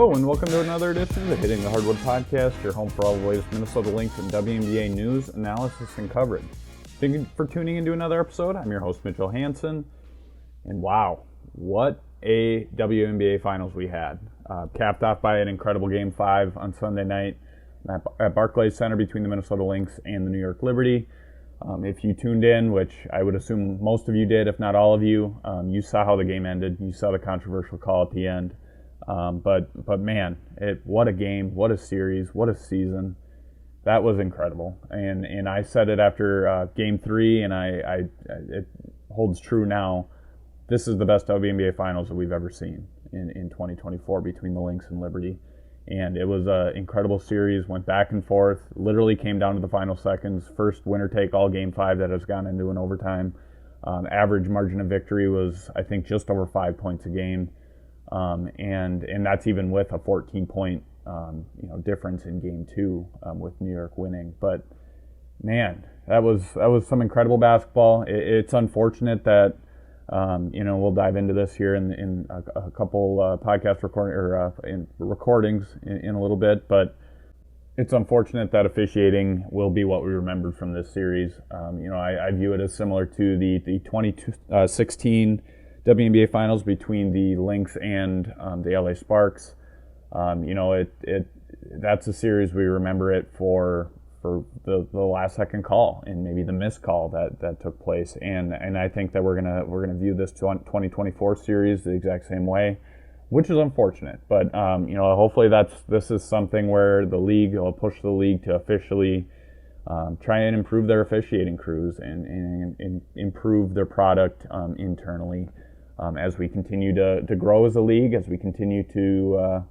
Hello, and welcome to another edition of the Hitting the Hardwood podcast, your home for all the latest Minnesota Lynx and WNBA news, analysis, and coverage. Thank you for tuning into another episode. I'm your host, Mitchell Hansen. And wow, what a WNBA Finals we had. Capped off by an incredible Game 5 on Sunday night at Barclays Center between the Minnesota Lynx and the New York Liberty. If you tuned in, which I would assume most of you did, if not all of you, you saw how the game ended. You saw the controversial call at the end. But man, what a game, what a series, what a season. That was incredible. And I said it after Game 3, and it holds true now. This is the best WNBA Finals that we've ever seen in 2024 between the Lynx and Liberty. And it was an incredible series, went back and forth, literally came down to the final seconds. First winner-take all Game 5 that has gone into an overtime. Average margin of victory was, I think, just over 5 points a game. And that's even with a 14-point difference in Game 2 with New York winning. But man, that was some incredible basketball. It's unfortunate that we'll dive into this here in a couple podcast recordings in a little bit. But it's unfortunate that officiating will be what we remembered from this series. I view it as similar to the 2016 WNBA Finals between the Lynx and the LA Sparks. That's a series we remember it for the last second call and maybe the missed call that took place. And I think that we're gonna view this 2024 series the exact same way, which is unfortunate. But hopefully this is something where the league will push the league to officially try and improve their officiating crews and improve their product internally. As we continue to grow as a league, as we continue to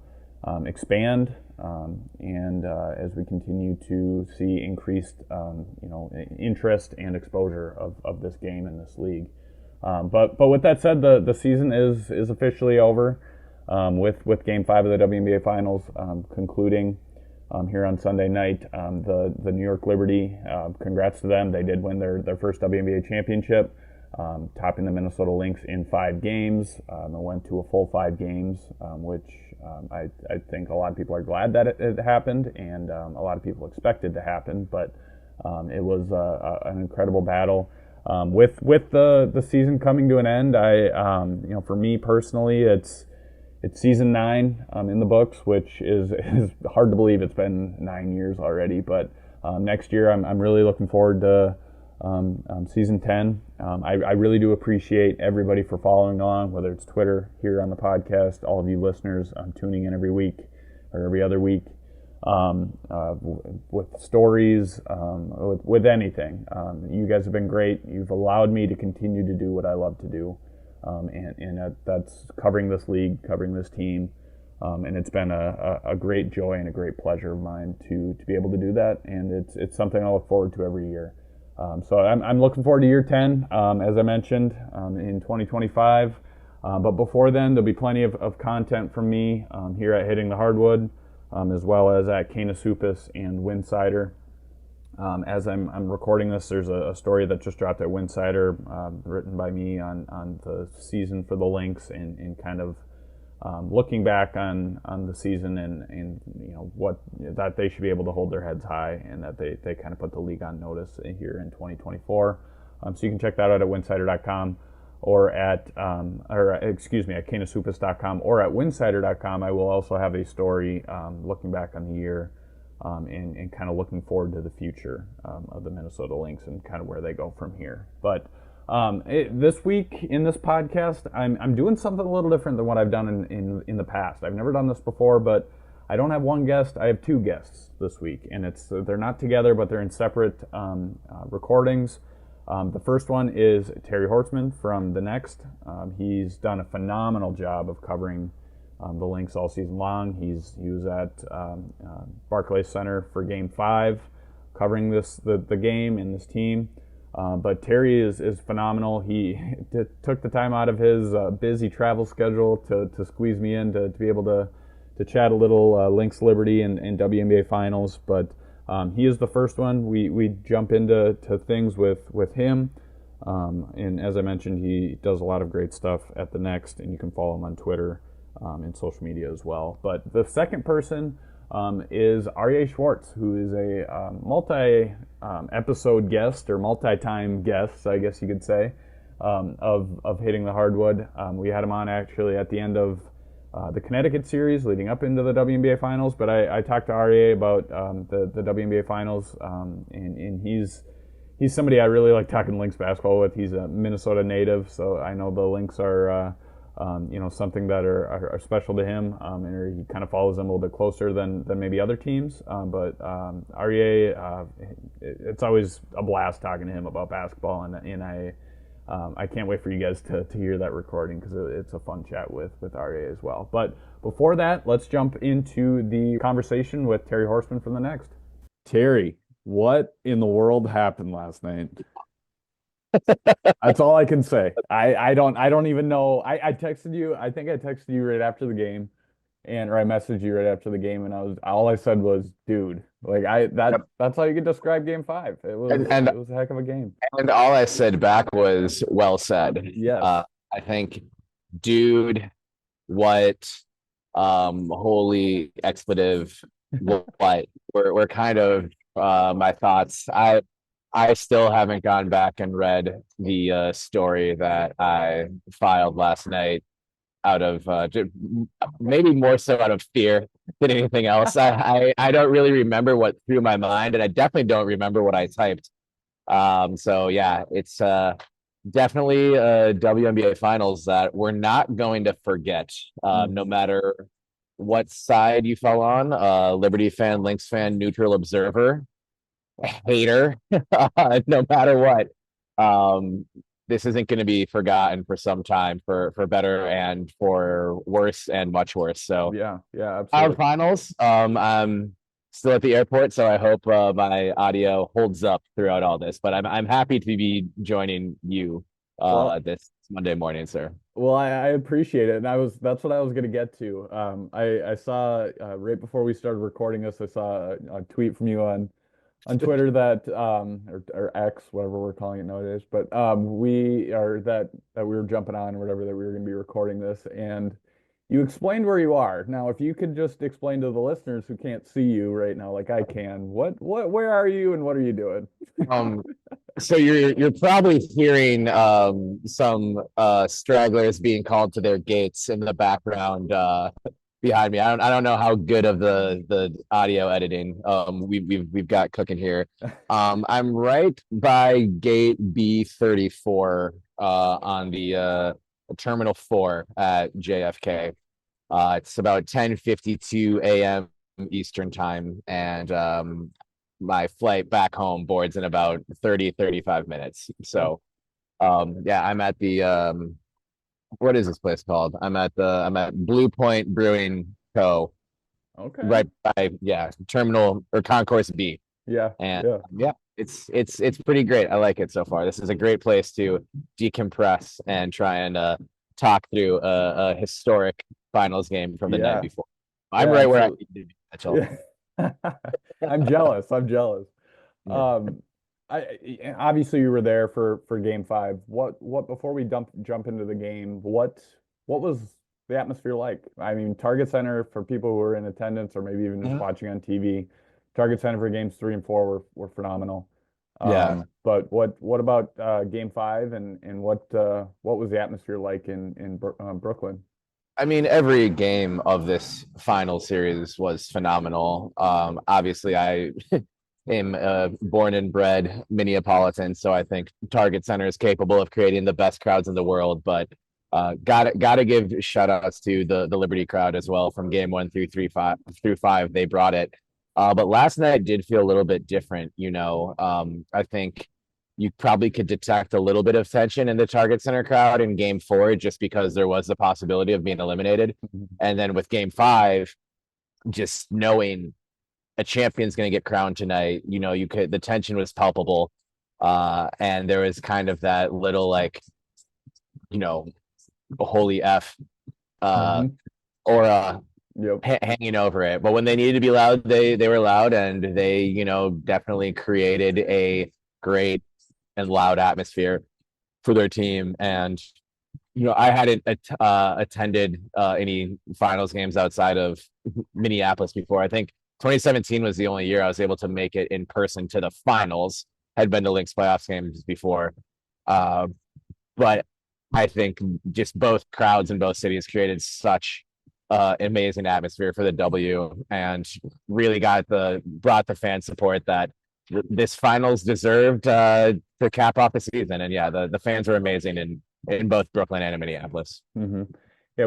expand, and as we continue to see increased, interest and exposure of this game and this league. But with that said, the season is officially over with Game 5 of the WNBA Finals concluding here on Sunday night. The New York Liberty, congrats to them. They did win their first WNBA championship. Topping the Minnesota Lynx in 5 games. It went to a full 5 games, which I think a lot of people are glad that it happened, and a lot of people expected to happen. But it was an incredible battle. With the season coming to an end, for me personally, it's season 9 in the books, which is hard to believe. It's been 9 years already. But next year, I'm really looking forward to season 10. I really do appreciate everybody for following along, whether it's Twitter, here on the podcast, all of you listeners tuning in every week or every other week, with stories, with anything. You guys have been great. You've allowed me to continue to do what I love to do, and that's covering this league, covering this team, and it's been a great joy and a great pleasure of mine to be able to do that, and it's something I look forward to every year. So I'm looking forward to year 10, as I mentioned, in 2025. But before then, there'll be plenty of content from me here at Hitting the Hardwood, as well as at Canasupis and Winsidr. As I'm recording this, there's a story that just dropped at Winsidr, written by me on the season for the Lynx and kind of looking back on the season and what that they should be able to hold their heads high, and that they kind of put the league on notice here in 2024. So you can check that out at winsidr.com or at canasupis.com or at winsidr.com. I will also have a story looking back on the year and kind of looking forward to the future of the Minnesota Lynx and kind of where they go from here. But this week in this podcast, I'm doing something a little different than what I've done in the past. I've never done this before, but I don't have one guest. I have 2 guests this week, and they're not together, but they're in separate recordings. The first one is Terry Horstman from The Next. He's done a phenomenal job of covering the Lynx all season long. He was at Barclays Center for Game 5, covering the game and this team. But Terry is phenomenal. He took the time out of his busy travel schedule to squeeze me in to be able to chat a little Lynx Liberty and WNBA Finals. But he is the first one. We jump into things with him. And as I mentioned, he does a lot of great stuff at The Next, and you can follow him on Twitter in social media as well. But the second person is Aryeh Schwartz, who is a multi-episode guest or multi-time guest, I guess you could say, of Hitting the Hardwood. We had him on actually at the end of the Connecticut series leading up into the WNBA Finals, but I talked to Aryeh about the WNBA Finals, and he's somebody I really like talking Lynx basketball with. He's a Minnesota native, so I know the Lynx are something that are special to him, and he kind of follows them a little bit closer than maybe other teams. But Aryeh, it's always a blast talking to him about basketball, and I can't wait for you guys to hear that recording because it's a fun chat with Aryeh as well. But before that, let's jump into the conversation with Terry Horstman from the Next. Terry, what in the world happened last night? That's all I can say. I don't even know. I texted you. I think I texted you right after the game, or I messaged you right after the game, and all I said was, "Dude, like that's how you could describe Game 5. It was a heck of a game." And all I said back was, "Well said." Yes. I think, dude, what, holy expletive, what were kind of my thoughts. I still haven't gone back and read the story that I filed last night out of maybe more so out of fear than anything else. I don't really remember what threw my mind, and I definitely don't remember what I typed. So yeah, it's definitely WNBA Finals that we're not going to forget, no matter what side you fell on, Liberty fan, Lynx fan, neutral observer, hater, no matter what. This isn't going to be forgotten for some time, for better and for worse and much worse. So yeah, our absolutely. finals. I'm still at the airport, so I hope my audio holds up throughout all this. But I'm happy to be joining you this Monday morning, sir. Well, I appreciate it, and that's what I was gonna get to. I saw right before we started recording this, I saw a tweet from you on Twitter that or X, whatever we're calling it nowadays, but that we were jumping on or whatever, that we were going to be recording this, and you explained where you are. Now, if you could just explain to the listeners who can't see you right now, like I can, where are you and what are you doing? Um, so you're probably hearing some stragglers being called to their gates in the background behind me. I don't know how good of the audio editing we've got cooking here. I'm right by gate B34 on the Terminal 4 at JFK. It's about 10:52 a.m. Eastern time, and my flight back home boards in about 35 minutes. So yeah, I'm at the what is this place called? I'm at Blue Point Brewing Co. Okay. Right by Terminal or Concourse B. Yeah. And yeah. It's pretty great. I like it so far. This is a great place to decompress and try and talk through a historic finals game from the night before. I'm right where I need to be, Mitchell. Yeah. I'm jealous. I'm jealous. Yeah. Obviously you were there for Game 5. What before we jump into the game, what was the atmosphere like? I mean, Target Center, for people who were in attendance or maybe even just watching on TV, Target Center for games 3 and 4 were phenomenal. Yeah. But what about Game 5, and what was the atmosphere like in Brooklyn? I mean, every game of this final series was phenomenal. Obviously, I am born and bred Minneapolitan, so I think Target Center is capable of creating the best crowds in the world. But gotta give shout outs to the Liberty crowd as well from game 1 through 5. They brought it. But last night did feel a little bit different. I think you probably could detect a little bit of tension in the Target Center crowd in game 4, just because there was the possibility of being eliminated. And then with game 5, just knowing a champion's going to get crowned tonight, the tension was palpable. And there was kind of that little, like, holy F aura hanging over it. But when they needed to be loud, they were loud, and they, definitely created a great and loud atmosphere for their team. And I hadn't attended any finals games outside of Minneapolis before. I think 2017 was the only year I was able to make it in person to the finals. Had been to Lynx playoffs games before, uh, but I think just both crowds in both cities created such amazing atmosphere for the W, and really brought the fan support that this finals deserved to cap off the season. And yeah, the fans were amazing in both Brooklyn and in Minneapolis. Hmm. Yeah,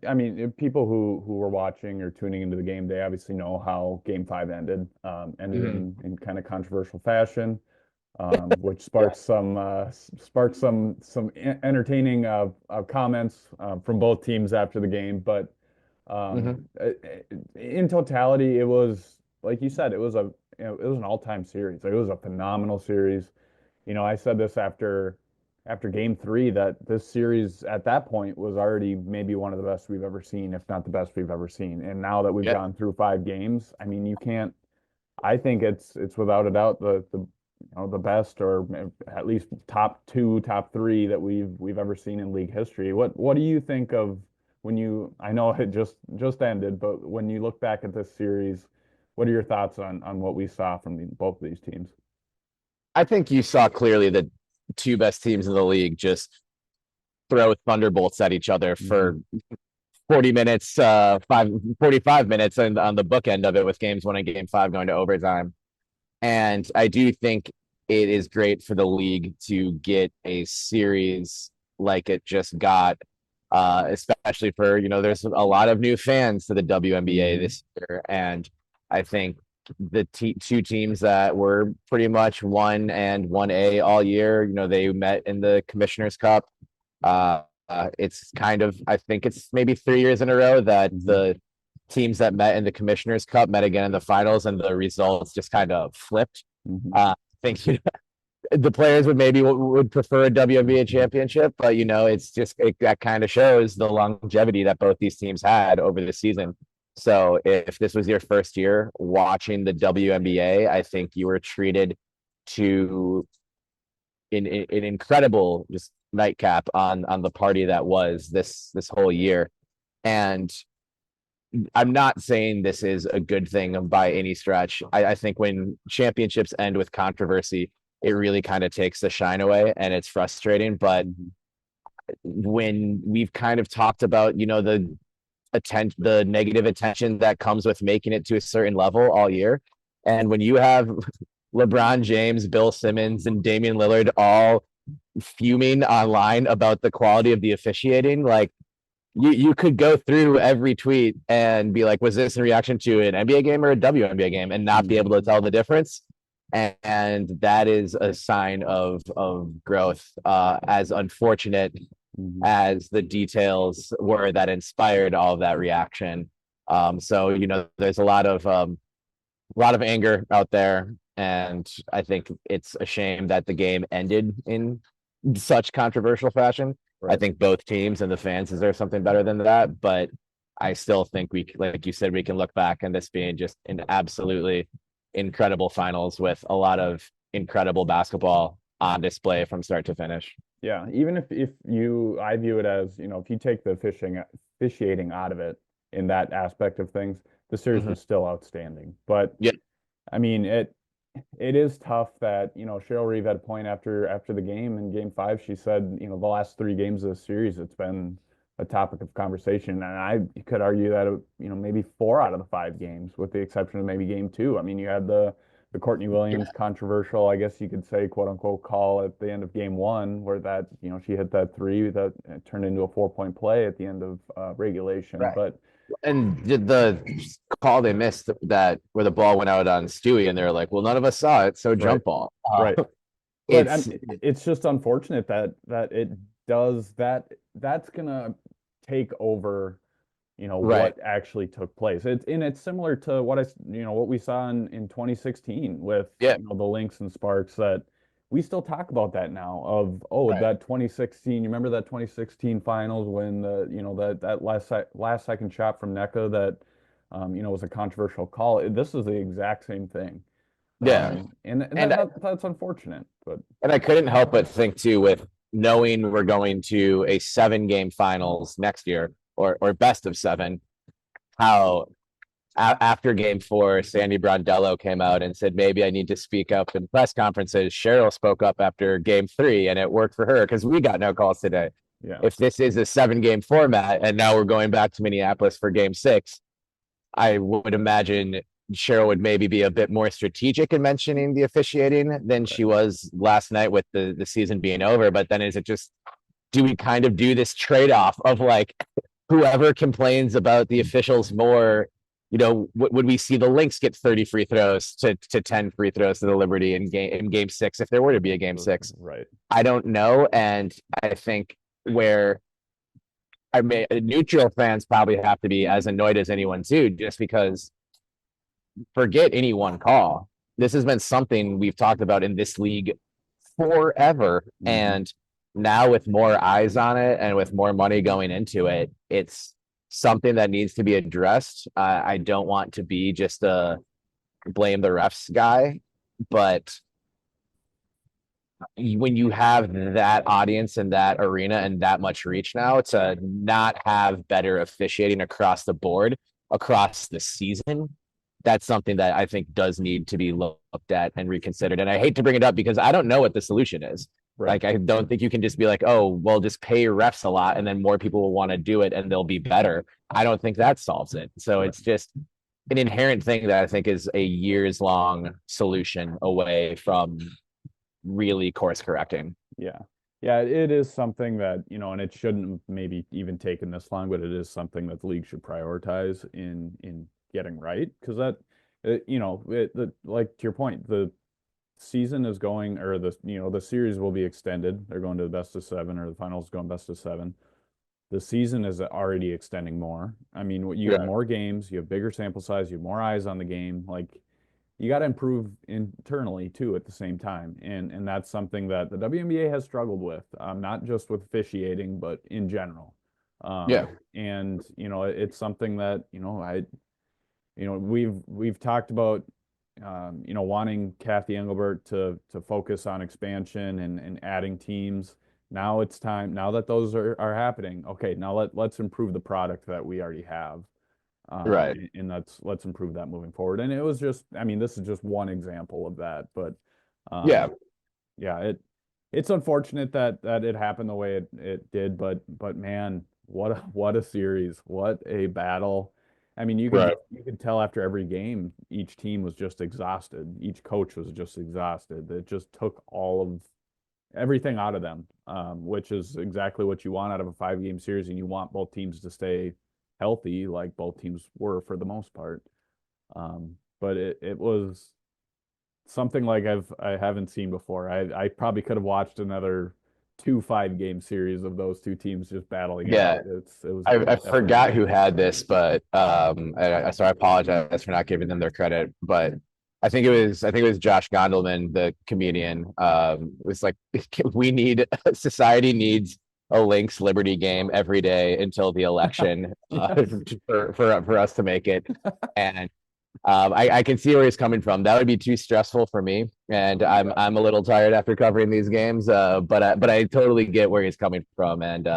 I mean, people who were watching or tuning into the game, they obviously know how Game 5 ended. Ended Mm-hmm. in kind of controversial fashion, which Yeah. sparked some entertaining comments from both teams after the game. But Mm-hmm. in totality, it was like you said, it was an all-time series. Like, it was a phenomenal series. I said this after game three that this series at that point was already maybe one of the best we've ever seen, if not the best we've ever seen. And now that we've Yeah. gone through 5 games, I mean, you can't. I think it's without a doubt the best, or at least top two, top three that we've ever seen in league history. What do you think of when you? I know it just ended, but when you look back at this series, what are your thoughts on what we saw from both of these teams? I think you saw clearly the two best teams in the league just throw thunderbolts at each other Hmm. for 40 minutes, 45 minutes on the bookend of it, with games 1 and game 5 going to overtime. And I do think it is great for the league to get a series like it just got, especially for, there's a lot of new fans to the WNBA Hmm. this year. And I think the two teams that were pretty much 1 and 1A all year, they met in the Commissioner's Cup. It's kind of, I think it's maybe 3 years in a row that Hmm. the teams that met in the Commissioner's Cup met again in the finals, and the results just kind of flipped. Hmm. I think the players would prefer a WNBA championship, but it's just that kind of shows the longevity that both these teams had over the season. So if this was your first year watching the WNBA, I think you were treated to an incredible just nightcap on the party that was this whole year. And I'm not saying this is a good thing by any stretch. I think when championships end with controversy, it really kind of takes the shine away, and it's frustrating. But Hmm. when we've kind of talked about, the negative attention that comes with making it to a certain level all year, and when you have LeBron James, Bill Simmons, and Damian Lillard all fuming online about the quality of the officiating, like, you could go through every tweet and be like, was this in reaction to an NBA game or a WNBA game, and not be able Hmm. to tell the difference. And that is a sign of growth, as unfortunate Hmm. as the details were that inspired all of that reaction. So there's a lot of anger out there, and I think it's a shame that the game ended in such controversial fashion. I Right. think both teams and the fans deserve something better than that, but I still think like you said, we can look back and this being just an absolutely incredible finals with a lot of incredible basketball on display from start to finish. Yeah, even if I view it as, if you take the officiating out of it in that aspect of things, the series Mm-hmm. was still outstanding. But Yeah, I mean, it is tough that, Cheryl Reeve had a point after the game in game five. She said, the last 3 games of the series, it's been a topic of conversation. And I could argue that, maybe 4 out of the 5 games, with the exception of maybe game two. I mean, you had the Courtney Williams controversial, I guess you could say, quote unquote, call at the end of game one, where that, she hit that three that turned into a 4-point play at the end of regulation. right. But And did the call they missed that where the ball went out on Stewie, and they're like, "Well, none of us saw it, so right, jump ball." right. But It's it's just unfortunate that it does that. That's gonna take over, right. what actually took place. It's similar to what we saw in 2016 with, Yeah, the Lynx and Sparks, that we still talk about that now of, oh, right. that 2016. You remember that 2016 finals when that last second shot from NECA that was a controversial call. This is the exact same thing. Yeah, And and that's unfortunate, but and I couldn't help but think too with knowing we're going to a 7-game finals next year, or best of 7, how after game 4, Sandy Brondello came out and said, maybe I need to speak up in press conferences. Cheryl spoke up after game 3 and it worked for her because we got no calls today. Yeah. If this is a 7-game format and now we're going back to Minneapolis for game 6, I would imagine Cheryl would maybe be a bit more strategic in mentioning the officiating than she was last night with the season being over. But then is it just, do we kind of do this trade-off of like whoever complains about the officials more, would we see the Lynx get 30 free throws to 10 free throws to the Liberty in game 6 if there were to be a game 6? Right. I don't know. And I think where neutral fans probably have to be as annoyed as anyone too, just because forget any one call. This has been something we've talked about in this league forever. Mm-hmm. And now with more eyes on it and with more money going into it, it's something that needs to be addressed. I don't want to be just a blame the refs guy, but when you have that audience and that arena and that much reach now, to not have better officiating across the board, across the season, that's something that I think does need to be looked at and reconsidered. And I hate to bring it up because I don't know what the solution is. Right. Like, I don't think you can just be like, oh, well, just pay your refs a lot and then more people will want to do it and they'll be better. I don't think that solves it. So It's just an inherent thing that I think is a years-long solution away from really course correcting. Yeah. It is something that, and it shouldn't maybe even taken this long, but it is something that the league should prioritize in getting right. Because that, like to your point, the season is going, or the series will be extended. They're going to the best of 7, or the finals going best of 7. The season is already extending more. I mean, you have more games, you have bigger sample size, you have more eyes on the game. Like, you got to improve internally too at the same time, and that's something that the WNBA has struggled with, not just with officiating, but in general. And it's something that we've talked about. Wanting Kathy Engelbert to focus on expansion and adding teams. Now it's time. Now that those are happening, okay. Now let's improve the product that we already have. Right. And let's improve that moving forward. And it was just, I mean, this is just one example of that, but it's unfortunate that it happened the way it did, but man, what a series, what a battle. I mean, you could tell after every game, each team was just exhausted. Each coach was just exhausted. It just took all of everything out of them, which is exactly what you want out of a 5-game series, and you want both teams to stay healthy, like both teams were for the most part. But it was something like I haven't seen before. I probably could have watched another 2 5-game series of those two teams just battling it out. It was. I forgot who had this, but so I apologize for not giving them their credit. But I think it was Josh Gondelman, the comedian. It was like, society needs a Lynx Liberty game every day until the election for us to make it. And I can see where he's coming from. That would be too stressful for me, and I'm a little tired after covering these games. But I totally get where he's coming from, and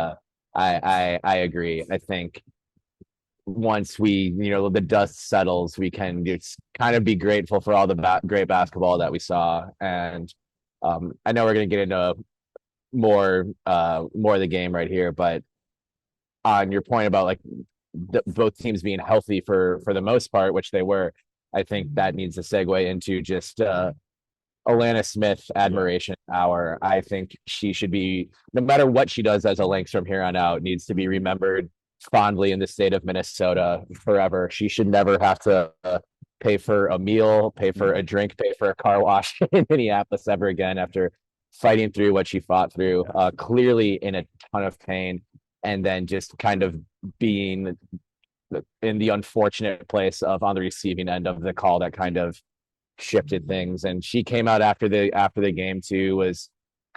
I agree. I think once the dust settles, we can just kind of be grateful for all the great basketball that we saw. And I know we're going to get into more of the game right here, but on your point about like both teams being healthy for the most part, which they were, I think that needs to segue into just Alana Smith admiration hour. I think she should be, no matter what she does as a Lynx from here on out, needs to be remembered fondly in the state of Minnesota forever. She should never have to pay for a meal, pay for a drink, pay for a car wash in Minneapolis ever again after fighting through what she fought through, clearly in a ton of pain, and then just kind of being in the unfortunate place of on the receiving end of the call that kind of shifted things. And she came out after the game too, was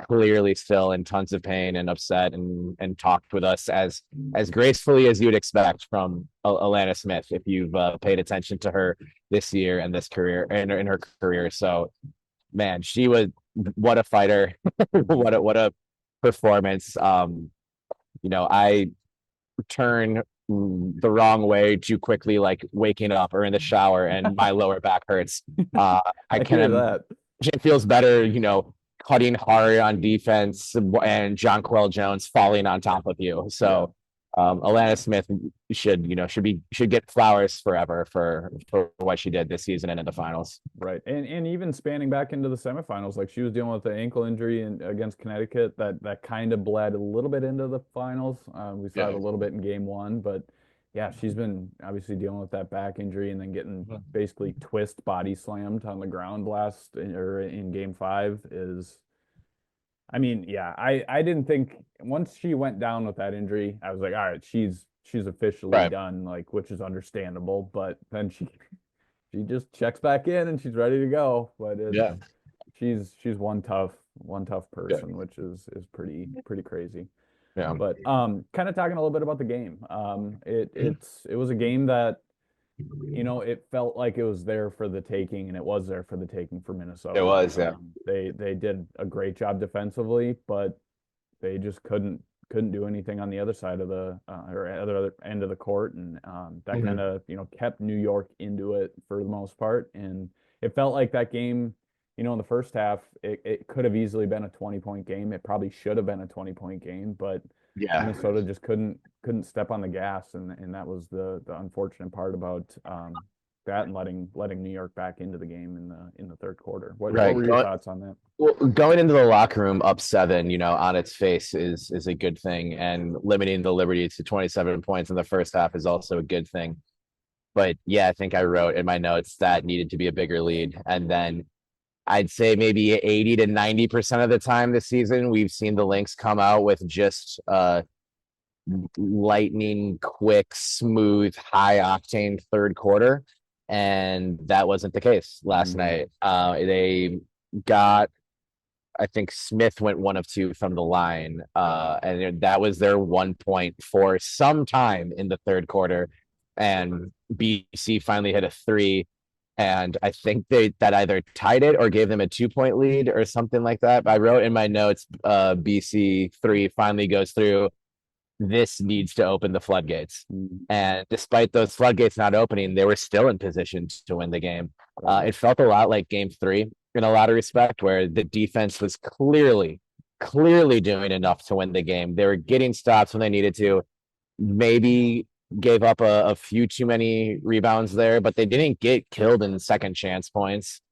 clearly still in tons of pain and upset, and talked with us as gracefully as you would expect from Alana Smith if you've paid attention to her this year and this career and in her career. So man, she was, what a fighter. what a performance. I turn the wrong way too quickly, like waking up or in the shower, and my lower back hurts. Uh, I I hear can that. It feels better, cutting hard on defense and Jonquel Jones falling on top of you. Yeah. So Alana Smith should get flowers forever for what she did this season and in the finals. Right. And even spanning back into the semifinals, like she was dealing with the ankle injury against Connecticut that kind of bled a little bit into the finals. We saw it a Yeah. little bit in game one, but yeah, she's been obviously dealing with that back injury and then getting basically twist body slammed on the ground or in game five is, I mean, yeah, I didn't think once she went down with that injury, I was like, all right, she's officially Right. done, like, which is understandable, but then she just checks back in and she's ready to go. But Yeah. she's one tough Yeah. person, which is pretty crazy. Yeah. But kind of talking a little bit about the game. It was a game that it felt like it was there for the taking, and it was there for the taking for It Minnesota. was, yeah. They did a great job defensively, but they just couldn't do anything on the other side of the or other end of the court, and that kind of kept New York into it for the most part. And it felt like that game, in the first half, it could have easily been a 20-point game. It probably should have been a 20-point game, but Yeah. Minnesota just couldn't step on the gas, and that was the unfortunate part about that, and letting New York back into the game in the third quarter. What Right. were your thoughts on that? Well, going into the locker room up 7, on its face is a good thing, and limiting the Liberty to 27 points in the first half is also a good thing. But yeah, I think I wrote in my notes that needed to be a bigger lead, and then I'd say maybe 80 to 90% of the time this season, we've seen the Lynx come out with just lightning quick, smooth, high octane third quarter. And that wasn't the case last night. They got, I think Smith went 1 of 2 from the line. And that was their 1 point for some time in the third quarter. And BC finally hit a 3. And I think that either tied it or gave them a 2-point lead or something like that. But I wrote in my notes, BC 3 finally goes through. This needs to open the floodgates. And despite those floodgates not opening, they were still in position to win the game. It felt a lot like game 3 in a lot of respect, where the defense was clearly doing enough to win the game. They were getting stops when they needed to, maybe gave up a few too many rebounds there, but they didn't get killed in second chance points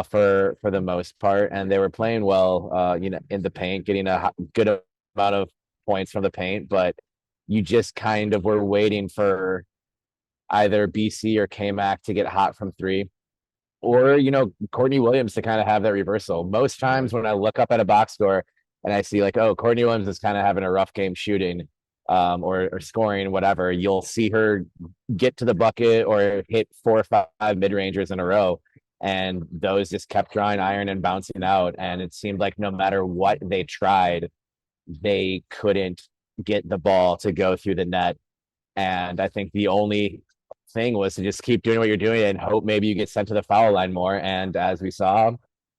for the most part. And they were playing well, in the paint, getting a good amount of points from the paint, but you just kind of were waiting for either BC or K-Mac to get hot from 3, or, Courtney Williams to kind of have that reversal. Most times when I look up at a box score and I see like, oh, Courtney Williams is kind of having a rough game shooting, or scoring, whatever, you'll see her get to the bucket or hit 4 or 5 mid-rangers in a row. And those just kept drawing iron and bouncing out. And it seemed like no matter what they tried, they couldn't get the ball to go through the net. And I think the only thing was to just keep doing what you're doing and hope maybe you get sent to the foul line more. And as we saw,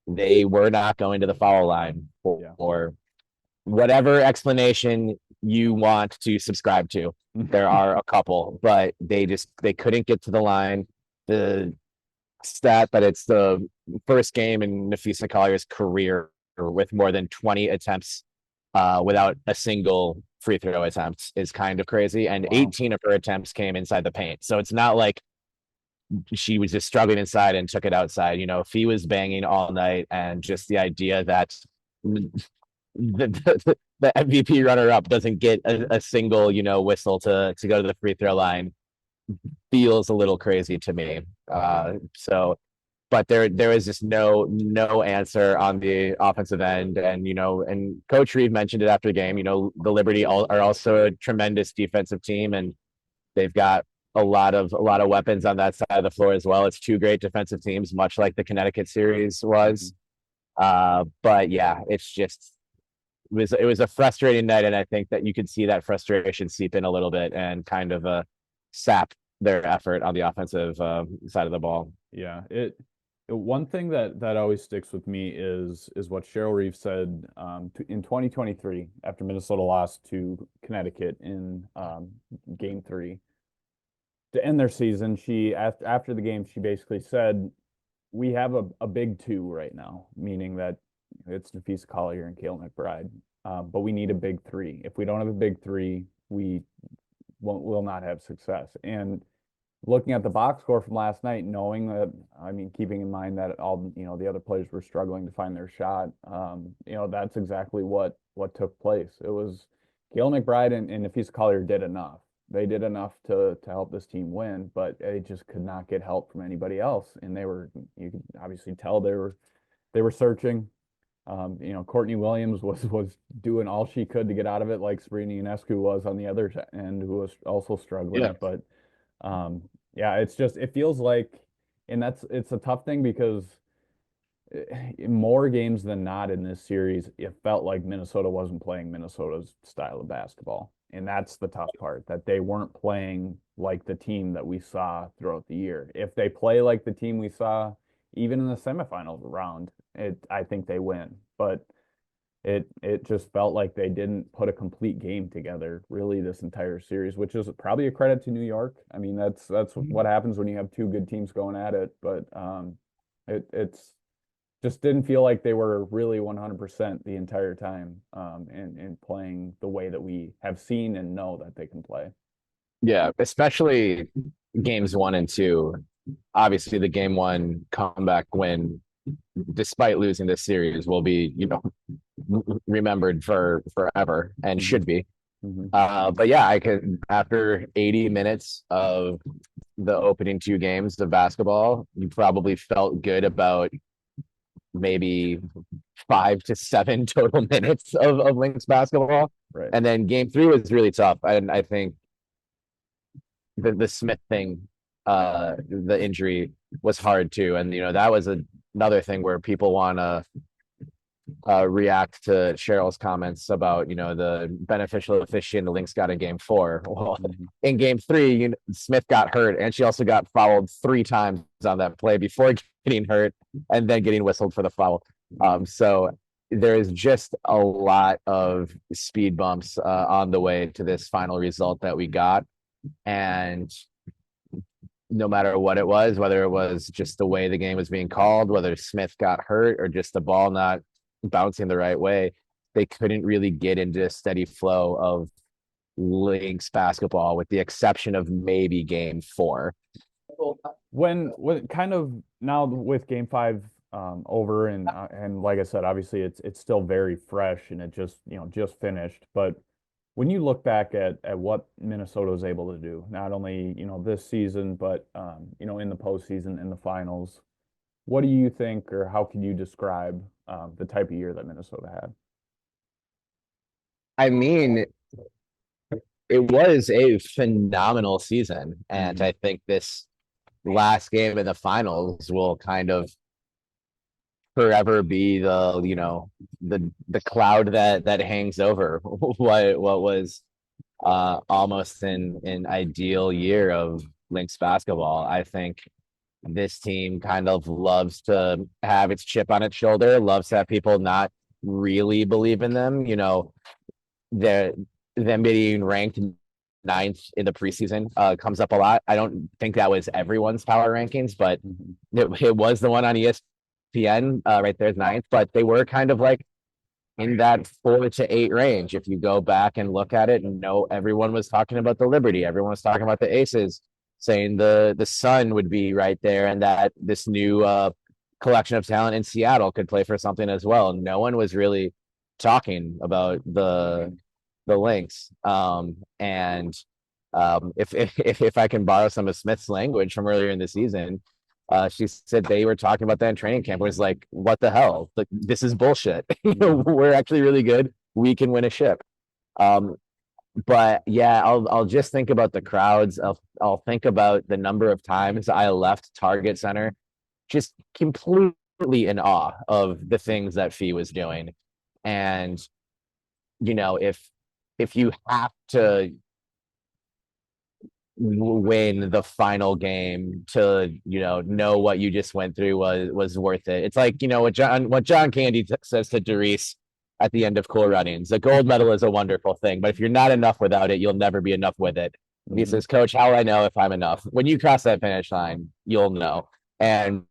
they were not going to the foul line or whatever explanation you want to subscribe to. There are a couple, but they couldn't get to the line. The stat that it's the first game in Nafisa Collier's career with more than 20 attempts without a single free throw attempt is kind of crazy. And 18 of her attempts came inside the paint. So it's not like she was just struggling inside and took it outside. Fee was banging all night, and just the idea that the MVP runner-up doesn't get a single, whistle to go to the free throw line feels a little crazy to me. But there is just no answer on the offensive end. And, and Coach Reeve mentioned it after the game, the Liberty are also a tremendous defensive team, and they've got a lot of weapons on that side of the floor as well. It's 2 great defensive teams, much like the Connecticut series was. But yeah, it was a frustrating night, and I think that you could see that frustration seep in a little bit and kind of sap their effort on the offensive side of the ball. Yeah, One thing that always sticks with me is what Cheryl Reeve said in 2023 after Minnesota lost to Connecticut in Game 3 to end their season. She after the game she basically said, "We have a big two right now," meaning that it's Nafisa Collier and Kale McBride, but we need a big three. If we don't have a big three, we will not have success. And looking at the box score from last night, knowing that, I mean, keeping in mind that all, the other players were struggling to find their shot, that's exactly what took place. It was Gail McBride and Nafisa Collier did enough. They did enough to help this team win, but they just could not get help from anybody else. And you could obviously tell they were searching. Courtney Williams was doing all she could to get out of it, like Sabrina Ionescu was on the other end, who was also struggling. Yeah. But yeah, it feels like, and it's a tough thing because more games than not in this series, it felt like Minnesota wasn't playing Minnesota's style of basketball. And that's the tough part, that they weren't playing like the team that we saw throughout the year. If they play like the team we saw, even in the semifinals round, I think they win. But it just felt like they didn't put a complete game together really this entire series, which is probably a credit to New York. I mean, that's what happens when you have two good teams going at it. But it's just didn't feel like they were really 100% the entire time, and playing the way that we have seen and know that they can play. Yeah, especially games 1 and 2. Obviously, the game 1 comeback win, despite losing this series, will be, remembered for forever and Mm-hmm. should be. Mm-hmm. But yeah, I could, after 80 minutes of the opening 2 games of basketball, you probably felt good about maybe 5 to 7 total minutes of Lynx basketball. Right. And then game 3 was really tough. And I think the Smith thing, the injury was hard too. And, that was another thing where people want to react to Cheryl's comments about, the beneficial officiating the Lynx got in game 4. Well, in game 3, Smith got hurt, and she also got fouled 3 times on that play before getting hurt and then getting whistled for the foul. So there is just a lot of speed bumps on the way to this final result that we got. And no matter what it was, whether it was just the way the game was being called, whether Smith got hurt or just the ball not bouncing the right way, they couldn't really get into a steady flow of Lynx basketball, with the exception of maybe game 4. When kind of now with game 5 over, and like I said, obviously it's still very fresh and it just finished. But when you look back at what Minnesota was able to do, not only this season, but in the postseason, in the finals, what do you think, or how can you describe the type of year that Minnesota had? I mean, it was a phenomenal season, and I think this last game in the finals will kind of forever be the cloud that hangs over what was almost an ideal year of Lynx basketball. I think this team kind of loves to have its chip on its shoulder, loves to have people not really believe in them. Them being ranked 9th in the preseason comes up a lot. I don't think that was everyone's power rankings, but it was the one on ESPN right there's 9th. But they were kind of like in that 4 to 8 range. If you go back and look at it, and everyone was talking about the Liberty, everyone was talking about the Aces, saying the Sun would be right there, and that this new collection of talent in Seattle could play for something as well. No one was really talking about the Lynx. If I can borrow some of Smith's language from earlier in the season, she said they were talking about that in training camp. It was like, what the hell? Like, this is bullshit. We're actually really good. We can win a ship. But yeah, I'll just think about the crowds. I'll think about the number of times I left Target Center just completely in awe of the things that Fee was doing. And if you have to win the final game to know what you just went through was worth it. It's like what John Candy says to Doris at the end of Cool Runnings. The gold medal is a wonderful thing, but if you're not enough without it, you'll never be enough with it. And he says, Coach, how will I know if I'm enough? When you cross that finish line, you'll know. And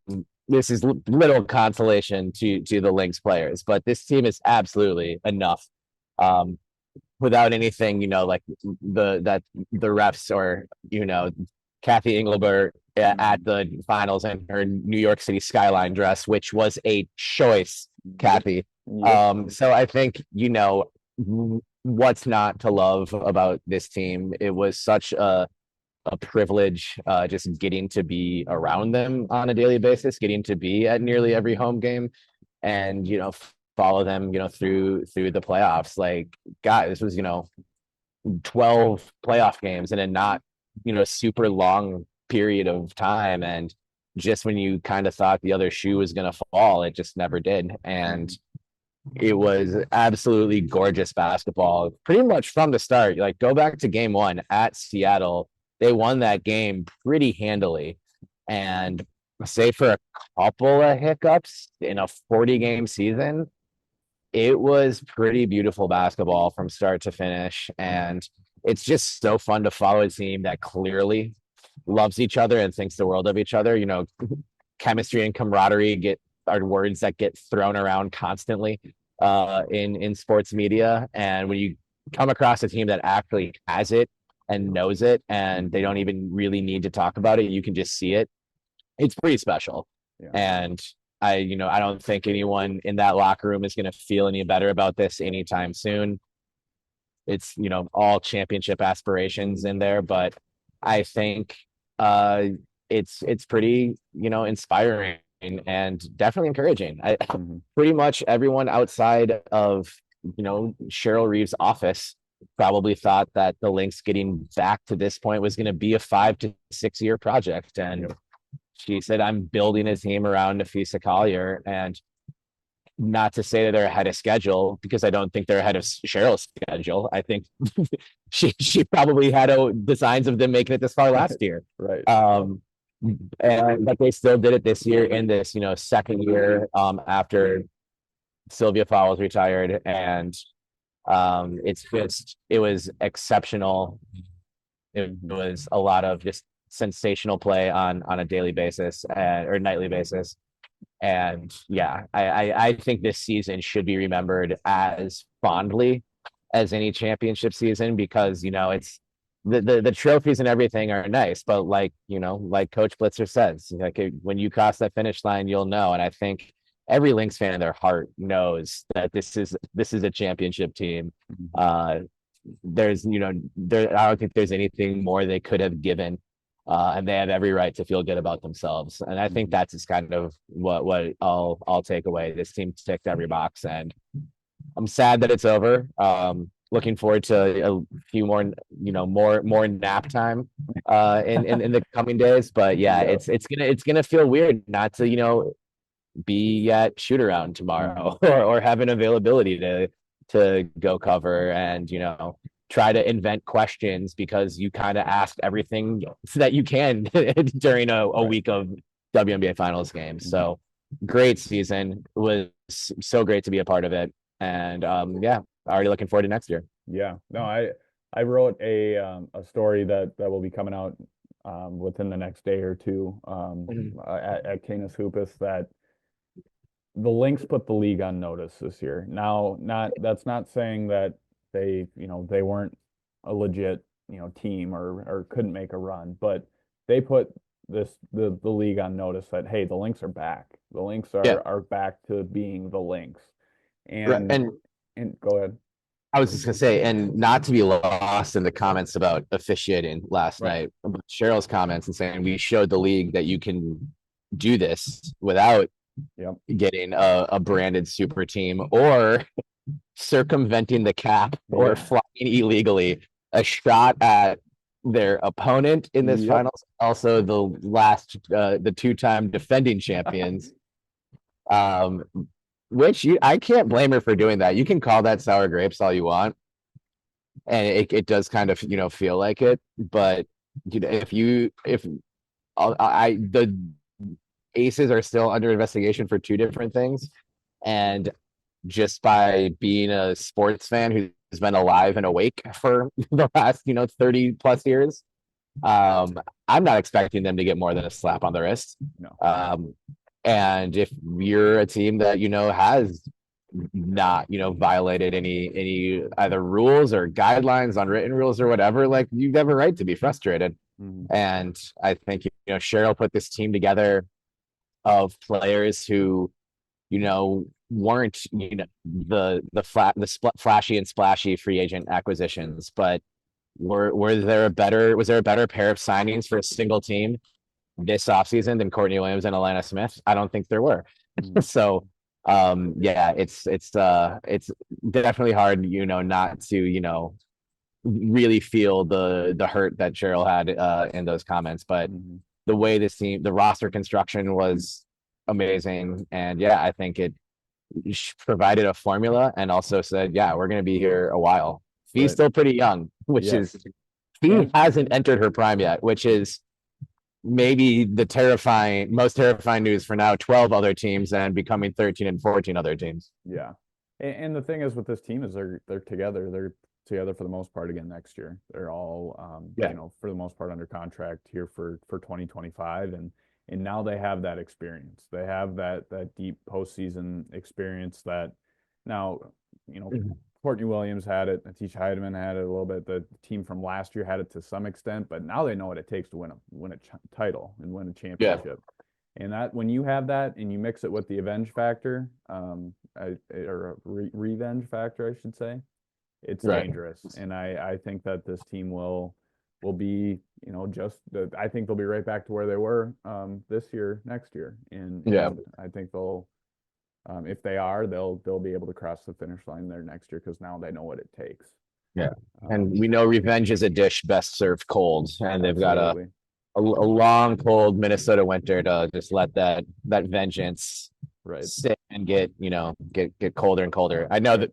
this is little consolation to the Lynx players, but this team is absolutely enough. Without anything, like the refs or Kathy Engelbert at the finals in her New York City skyline dress, which was a choice, Kathy. So I think what's not to love about this team. It was such a privilege just getting to be around them on a daily basis, getting to be at nearly every home game, and follow them through the playoffs. Like, God, this was 12 playoff games in a not super long period of time, and just when you kind of thought the other shoe was going to fall, it just never did. And it was absolutely gorgeous basketball pretty much from the start. Like, go back to game 1 at Seattle, they won that game pretty handily, and save for a couple of hiccups in a 40-game season, it was pretty beautiful basketball from start to finish. And it's just so fun to follow a team that clearly loves each other and thinks the world of each other. Chemistry and camaraderie are words that get thrown around constantly in sports media. And when you come across a team that actually has it and knows it, and they don't even really need to talk about it, you can just see it. It's pretty special. Yeah. And I don't think anyone in that locker room is going to feel any better about this anytime soon. It's, all championship aspirations in there, but I think it's pretty, inspiring and definitely encouraging. Pretty much everyone outside of, Cheryl Reeves' office probably thought that the Lynx getting back to this point was going to be a 5 to 6 year project. And she said, I'm building a team around Nafisa Collier, and not to say that they're ahead of schedule, because I don't think they're ahead of Cheryl's schedule. I think she probably had designs of them making it this far last year. Right. But they still did it this year in this, second year after Sylvia Fowles retired. And it was exceptional. It was a lot of just sensational play on a daily basis or nightly basis. And yeah, I think this season should be remembered as fondly as any championship season, because it's the trophies and everything are nice, but like Coach Blitzer says, like, when you cross that finish line, you'll know. And I think every Lynx fan in their heart knows that this is a championship team. There's I don't think there's anything more they could have given, and they have every right to feel good about themselves. And I think that's just kind of what I'll take away. This team ticked every box, and I'm sad that it's over. Looking forward to a few more nap time in the coming days. But yeah, it's gonna feel weird not to be at shoot around tomorrow or have an availability to go cover and try to invent questions, because you kind of asked everything that you can during a week of WNBA Finals games. So great season. It was so great to be a part of it. And already looking forward to next year. Yeah, no, I wrote a story that will be coming out within the next day or two at Canis Hoopus, that the Lynx put the league on notice this year. Now, that's not saying that they weren't a legit team or couldn't make a run, but they put the league on notice that, hey, the Lynx are back. The Lynx are back to being the Lynx. And go ahead. I was just gonna say, and not to be lost in the comments about officiating last night, Cheryl's comments and saying we showed the league that you can do this without getting a branded super team or circumventing the cap or flying illegally. A shot at their opponent in this finals, also the two-time defending champions. Which I can't blame her for doing that. You can call that sour grapes all you want, and it does kind of feel like it. But if the Aces are still under investigation for two different things, and just by being a sports fan who's been alive and awake for the last 30 plus years, I'm not expecting them to get more than a slap on the wrist. No. And if you're a team that has not violated any either rules or guidelines, unwritten rules or whatever, like, you have a right to be frustrated. And I think Cheryl put this team together of players who weren't the flashy and splashy free agent acquisitions, but was there a better pair of signings for a single team this offseason than Courtney Williams and Alana Smith? I don't think there were. So yeah, it's definitely hard not to really feel the hurt that Cheryl had in those comments. But the way this team, the roster construction was amazing, and yeah, I think it provided a formula and also said, yeah, we're going to be here a while. He's still pretty young, which is, he hasn't entered her prime yet, which is maybe the most terrifying news for now 12 other teams and becoming 13 and 14 other teams. Yeah. And the thing is with this team is they're together. They're together for the most part again next year. They're all, for the most part under contract here for 2025. And now they have that experience. They have that deep postseason experience that now, Courtney Williams had it. Atish Heideman had it a little bit. The team from last year had it to some extent, but now they know what it takes to win a title and win a championship. And that, when you have that and you mix it with the revenge factor, revenge factor, I should say, it's dangerous. And I think that this team will be, I think they'll be right back to where they were this year, next year. And I think they'll, if they are, they'll be able to cross the finish line there next year because now they know what it takes. Yeah. And we know revenge is a dish best served cold, and they've got a long, cold Minnesota winter to just let that vengeance sit and get colder and colder. I know that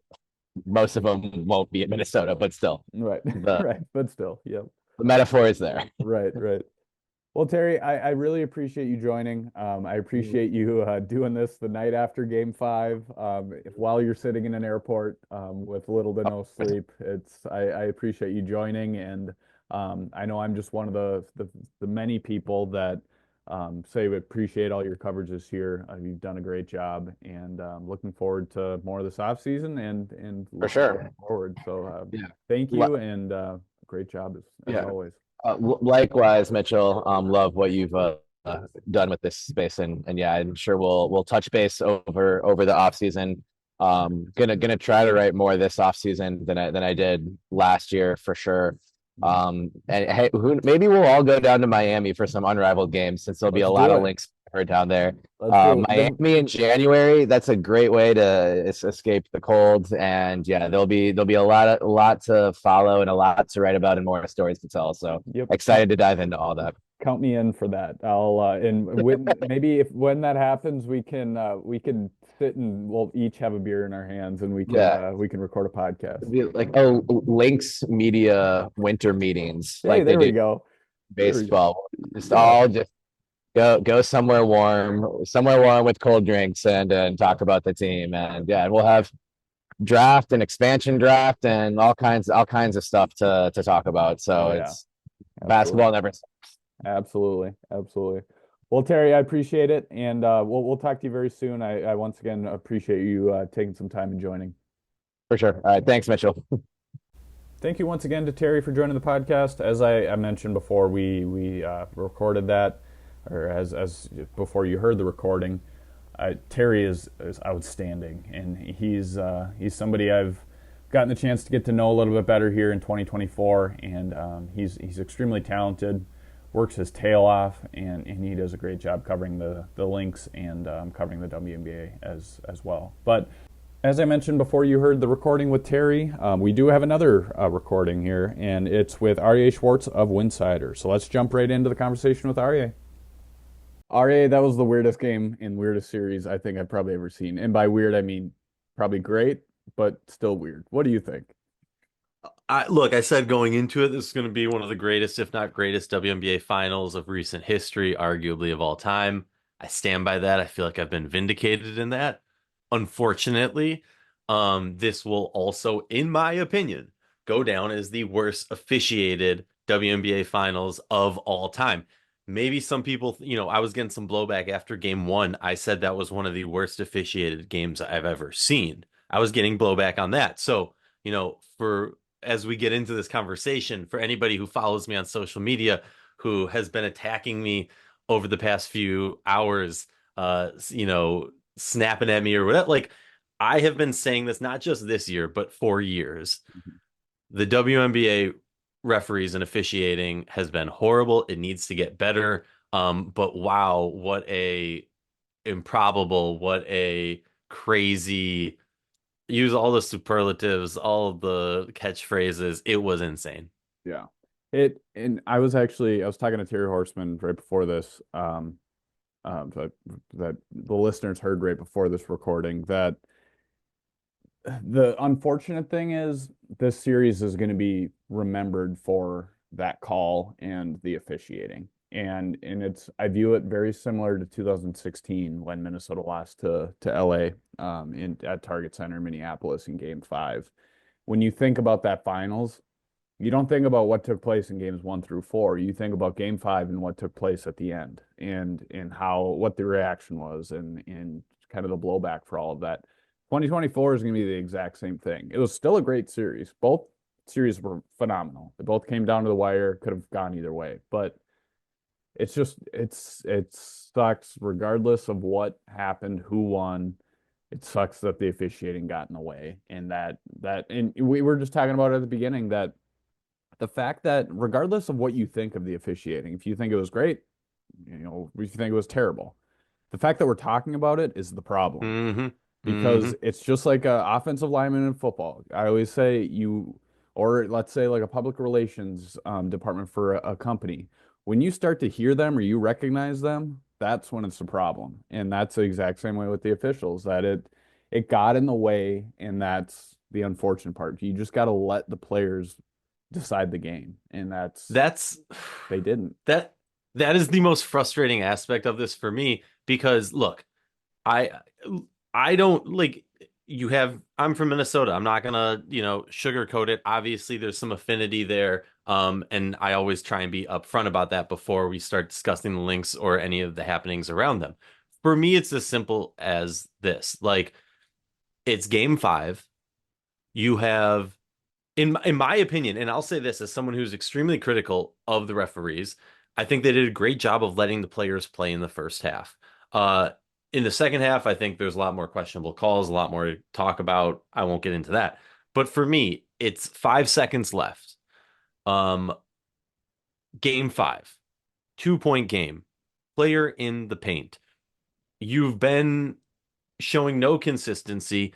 most of them won't be in Minnesota, but still. But still, yep. The metaphor is there. Right. Well, Terry, I really appreciate you joining. I appreciate you doing this the night after Game 5, while you're sitting in an airport with little to no sleep. I appreciate you joining, and I know I'm just one of the many people that say we appreciate all your coverage this year. You've done a great job, and looking forward to more of this off season and for sure forward. So thank you, and great job as always. Likewise, Mitchell. Love what you've done with this space, and yeah, I'm sure we'll touch base over the off season. Gonna try to write more this off season than I did last year for sure. And hey, maybe we'll all go down to Miami for some unrivaled games, since there'll be a lot of Lynx down there. Miami in January, that's a great way to escape the cold, and yeah, there'll be a lot to follow and a lot to write about and more stories to tell. So excited to dive into all that. Count me in for that. I'll maybe when that happens, we can sit and we'll each have a beer in our hands, and we can record a podcast. Like Lynx media winter meetings. Hey, like there we go. Baseball. All just go somewhere warm with cold drinks and talk about the team. And yeah, we'll have draft and expansion draft and all kinds of stuff to talk about. So it's basketball never stops. Absolutely. Well, Terry, I appreciate it, and we'll talk to you very soon. I once again appreciate you taking some time and joining. For sure. All right, thanks, Mitchell. Thank you once again to Terry for joining the podcast. As I mentioned before, we recorded that, or as before you heard the recording. Terry is outstanding, and he's somebody I've gotten the chance to get to know a little bit better here in 2024, and he's extremely talented, works his tail off, and he does a great job covering the Lynx and covering the WNBA as well. But as I mentioned before you heard the recording with Terry, we do have another recording here, and it's with Aryeh Schwartz of Winsidr. So let's jump right into the conversation with Aryeh. Aryeh, that was the weirdest game and weirdest series I think I've probably ever seen. And by weird, I mean probably great, but still weird. What do you think? Look, I said going into it, this is going to be one of the greatest, if not greatest, WNBA finals of recent history, arguably of all time. I stand by that. I feel like I've been vindicated in that. Unfortunately, this will also, in my opinion, go down as the worst officiated WNBA finals of all time. Maybe some people, I was getting some blowback after game one. I said that was one of the worst officiated games I've ever seen. I was getting blowback on that. So, for as we get into this conversation, for anybody who follows me on social media who has been attacking me over the past few hours, snapping at me or whatever, like I have been saying this not just this year, but for years. The WNBA referees and officiating has been horrible. It needs to get better. But wow, what a improbable, what a crazy, use all the superlatives, all of the catchphrases. It was insane. Yeah. And I was talking to Terry Horstman right before this, so that the listeners heard right before this recording that the unfortunate thing is this series is going to be remembered for that call and the officiating. And I view it very similar to 2016 when Minnesota lost to LA in at Target Center, Minneapolis in game 5. When you think about that finals, you don't think about what took place in games 1 through 4. You think about game 5 and what took place at the end and how what the reaction was and kind of the blowback for all of that. 2024 is going to be the exact same thing. It was still a great series. Both series were phenomenal. They both came down to the wire, could have gone either way. But it sucks regardless of what happened, who won. It sucks that the officiating got in the way and and we were just talking about it at the beginning that the fact that regardless of what you think of the officiating, if you think it was great, if you think it was terrible, the fact that we're talking about it is the problem Mm-hmm. Mm-hmm. because it's just like a offensive lineman in football. I always say or let's say like a public relations department for a company. When you start to hear them or you recognize them, that's when it's a problem. And that's the exact same way with the officials, that it got in the way, and that's the unfortunate part. You just got to let the players decide the game, and That's they didn't. that that is the most frustrating aspect of this for me because look, I I don't like I'm from Minnesota. I'm not gonna, sugarcoat it. Obviously, there's some affinity there. And I always try and be upfront about that before we start discussing the Lynx or any of the happenings around them. For me, it's as simple as this. Like, it's game five. You have, in my opinion, and I'll say this as someone who's extremely critical of the referees, I think they did a great job of letting the players play in the first half. Uh, in the second half, I think there's a lot more questionable calls, a lot more to talk about. I won't get into that. But for me, it's 5 seconds left. Um, Game five, 2 point game, player in the paint. You've been showing no consistency.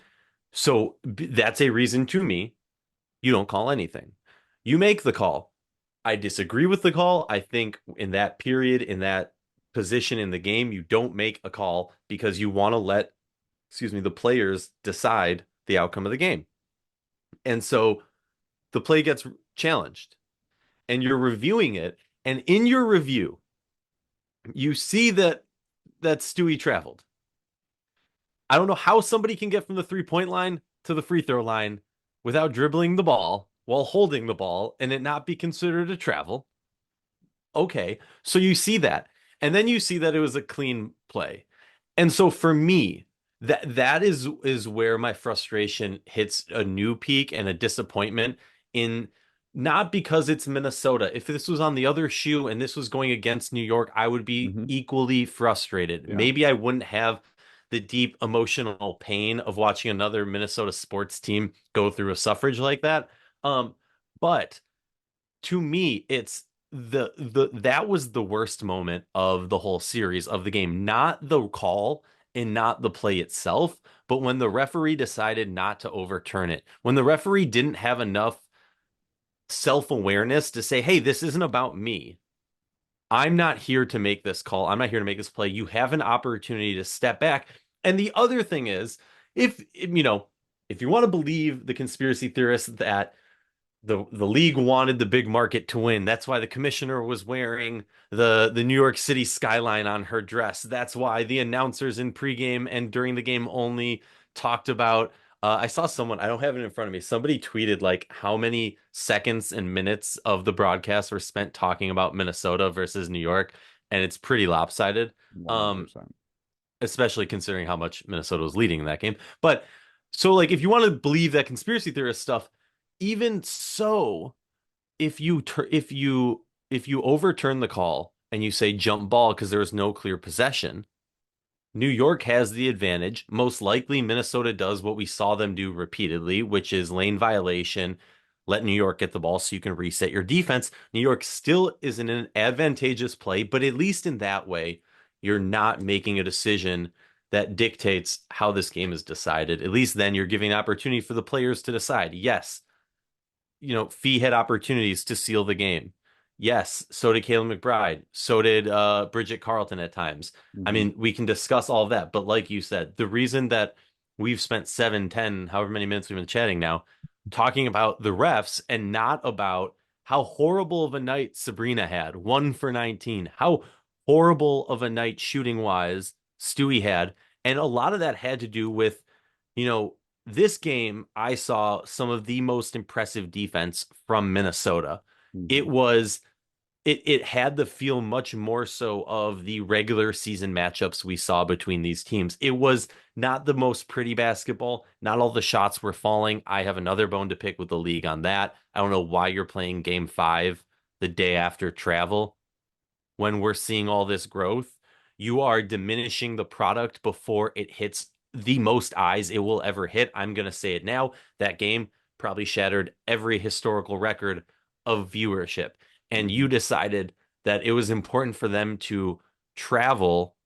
So that's a reason to me you don't call anything. You make the call. I disagree with the call. I think in that period, in that position in the game, you don't make a call because you want to let, the players decide the outcome of the game. And so the play gets challenged and you're reviewing it. And in your review, you see that Stewie traveled. I don't know how somebody can get from the 3 point line to the free throw line without dribbling the ball while holding the ball and it not be considered a travel. Okay, so you see that, and then you see that it was a clean play, and so for me, that is where my frustration hits a new peak and a disappointment in not because it's Minnesota. If this was on the other shoe and this was going against New York, I would be Hmm. equally frustrated. Yeah. Maybe I wouldn't have the deep emotional pain of watching another Minnesota sports team go through a suffrage like that. But to me, it's the that was the worst moment of the whole series of the game, not the call and not the play itself, but when the referee decided not to overturn it. When the referee didn't have enough self-awareness to say, "Hey, this isn't about me. I'm not here to make this call. I'm not here to make this play. You have an opportunity to step back." And the other thing is, if you want to believe the conspiracy theorists that the league wanted the big market to win. That's why the commissioner was wearing the New York City skyline on her dress. That's why the announcers in pregame and during the game only talked about. I saw someone, I don't have it in front of me. Somebody tweeted like how many seconds and minutes of the broadcast were spent talking about Minnesota versus New York, and it's pretty lopsided. Um, 100%. Especially considering how much Minnesota was leading in that game. But so like if you want to believe that conspiracy theorist stuff, even so, if you overturn the call and you say jump ball because there was no clear possession, New York has the advantage. Most likely Minnesota does what we saw them do repeatedly, which is lane violation, let New York get the ball so you can reset your defense. New York still is in an advantageous play, but at least in that way, you're not making a decision that dictates how this game is decided. At least then you're giving opportunity for the players to decide. Yes, Fee had opportunities to seal the game. Yes, so did Caleb McBride. So did Bridget Carlton at times. I Mhm. mean, we can discuss all of that, but like you said, the reason that we've spent 7, 10, however many minutes we've been chatting now, talking about the refs and not about how horrible of a night Sabrina had, 1 for 19, how horrible of a night shooting wise Stewie had. And a lot of that had to do with, you know, this game, I saw some of the most impressive defense from Minnesota. It Mhm. was it had the feel much more so of the regular season matchups we saw between these teams. It was not the most pretty basketball. Not all the shots were falling. I have another bone to pick with the league on that. I don't know why you're playing game 5 the day after travel when we're seeing all this growth. You are diminishing the product before it hits the most eyes it will ever hit. I'm going to say it now. That game probably shattered every historical record of viewership. And you Mhm. decided that it was important for them to travel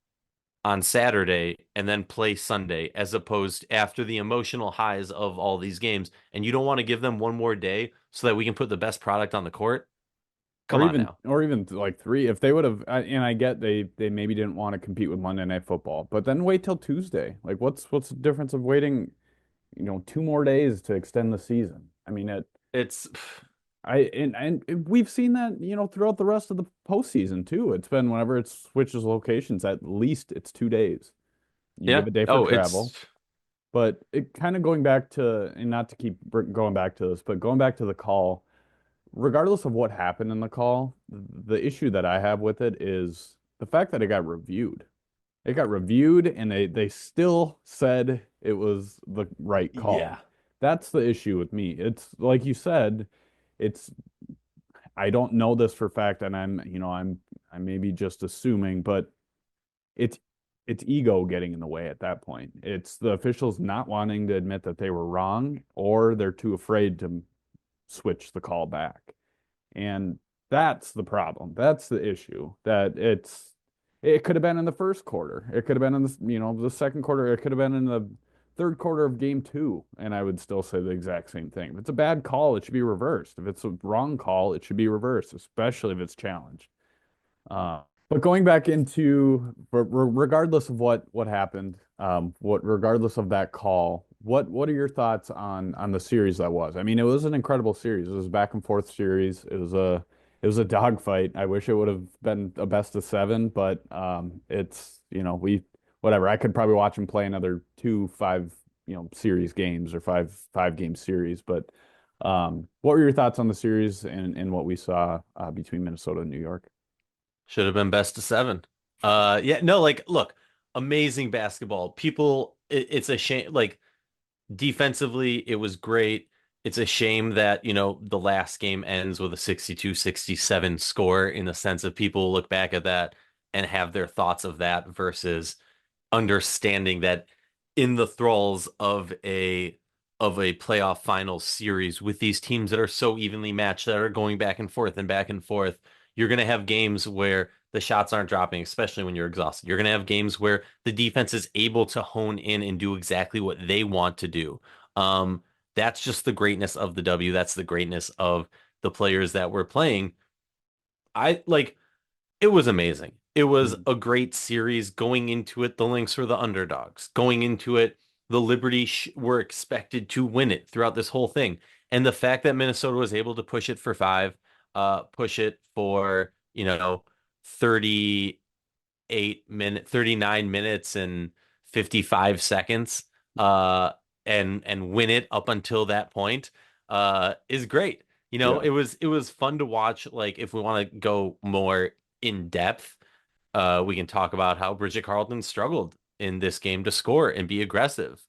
on Saturday and then play Sunday, as opposed after the emotional highs of all these games. And you don't want to give them one more day so that we can put the best product on the court. Come on now. Or even like three, if they would have, and I get they maybe didn't want to compete with Monday Night Football, but then wait till Tuesday. Like, what's the difference of waiting, 2 more days to extend the season? I mean, It's and we've seen that, throughout the rest of the postseason too. It's been whenever it switches locations, at least it's 2 days. You yeah. give a day for Oh, travel, but it kind of going back to, and not to keep going back to this, but going back to the call. Regardless of what happened in the call, the issue that I have with it is the fact that it got reviewed. It got reviewed and they still said it was the right yeah. call. That's the issue with me. It's like you said, it's I don't know this for fact, and I may be just assuming, but it's it's ego getting in the way at that point. It's the officials not wanting to admit that they were wrong, or they're too afraid to switch the call back. And that's the problem. That's the issue. It could have been in the first quarter. It could have been in the second quarter. It could have been in the third quarter of game 2, and I would still say the exact same thing. If it's a bad call, it should be reversed. If it's a wrong call, it should be reversed, especially if it's challenged. But going back into, regardless of what happened, regardless of that call, what are your thoughts on the series that was? I mean, it was an incredible series. It was a back and forth series. It was a dogfight. I wish it would have been a best of 7, but it's we whatever. I could probably watch him play another 2 5 series games, or five game series. But what were your thoughts on the series and what we saw between Minnesota and New York? Should have been best of 7. Yeah, no, like, look, amazing basketball. It's a shame. Like, defensively, it was great. It's a shame that, the last game ends with a 62-67 score, in the sense of people look back at that and have their thoughts of that versus understanding that in the thralls of a playoff final series with these teams that are so evenly matched, that are going back and forth, you're going to have games where the shots aren't dropping, especially when you're exhausted. You're going to have games where the defense is able to hone in and do exactly what they want to do. Um, that's just the greatness of the W. That's the greatness of the players that we're playing. I like It was amazing. It was Mhm. a great series. Going into it, the Lynx were the underdogs. Going into it, the Liberty were expected to win it throughout this whole thing. And the fact that Minnesota was able to push it for 5, push it for, 39 minutes and 55 seconds, and win it up until that point, is great. Yeah. It was fun to watch. Like, if we want to go more in depth, we can talk about how Bridget Carleton struggled in this game to score and be aggressive.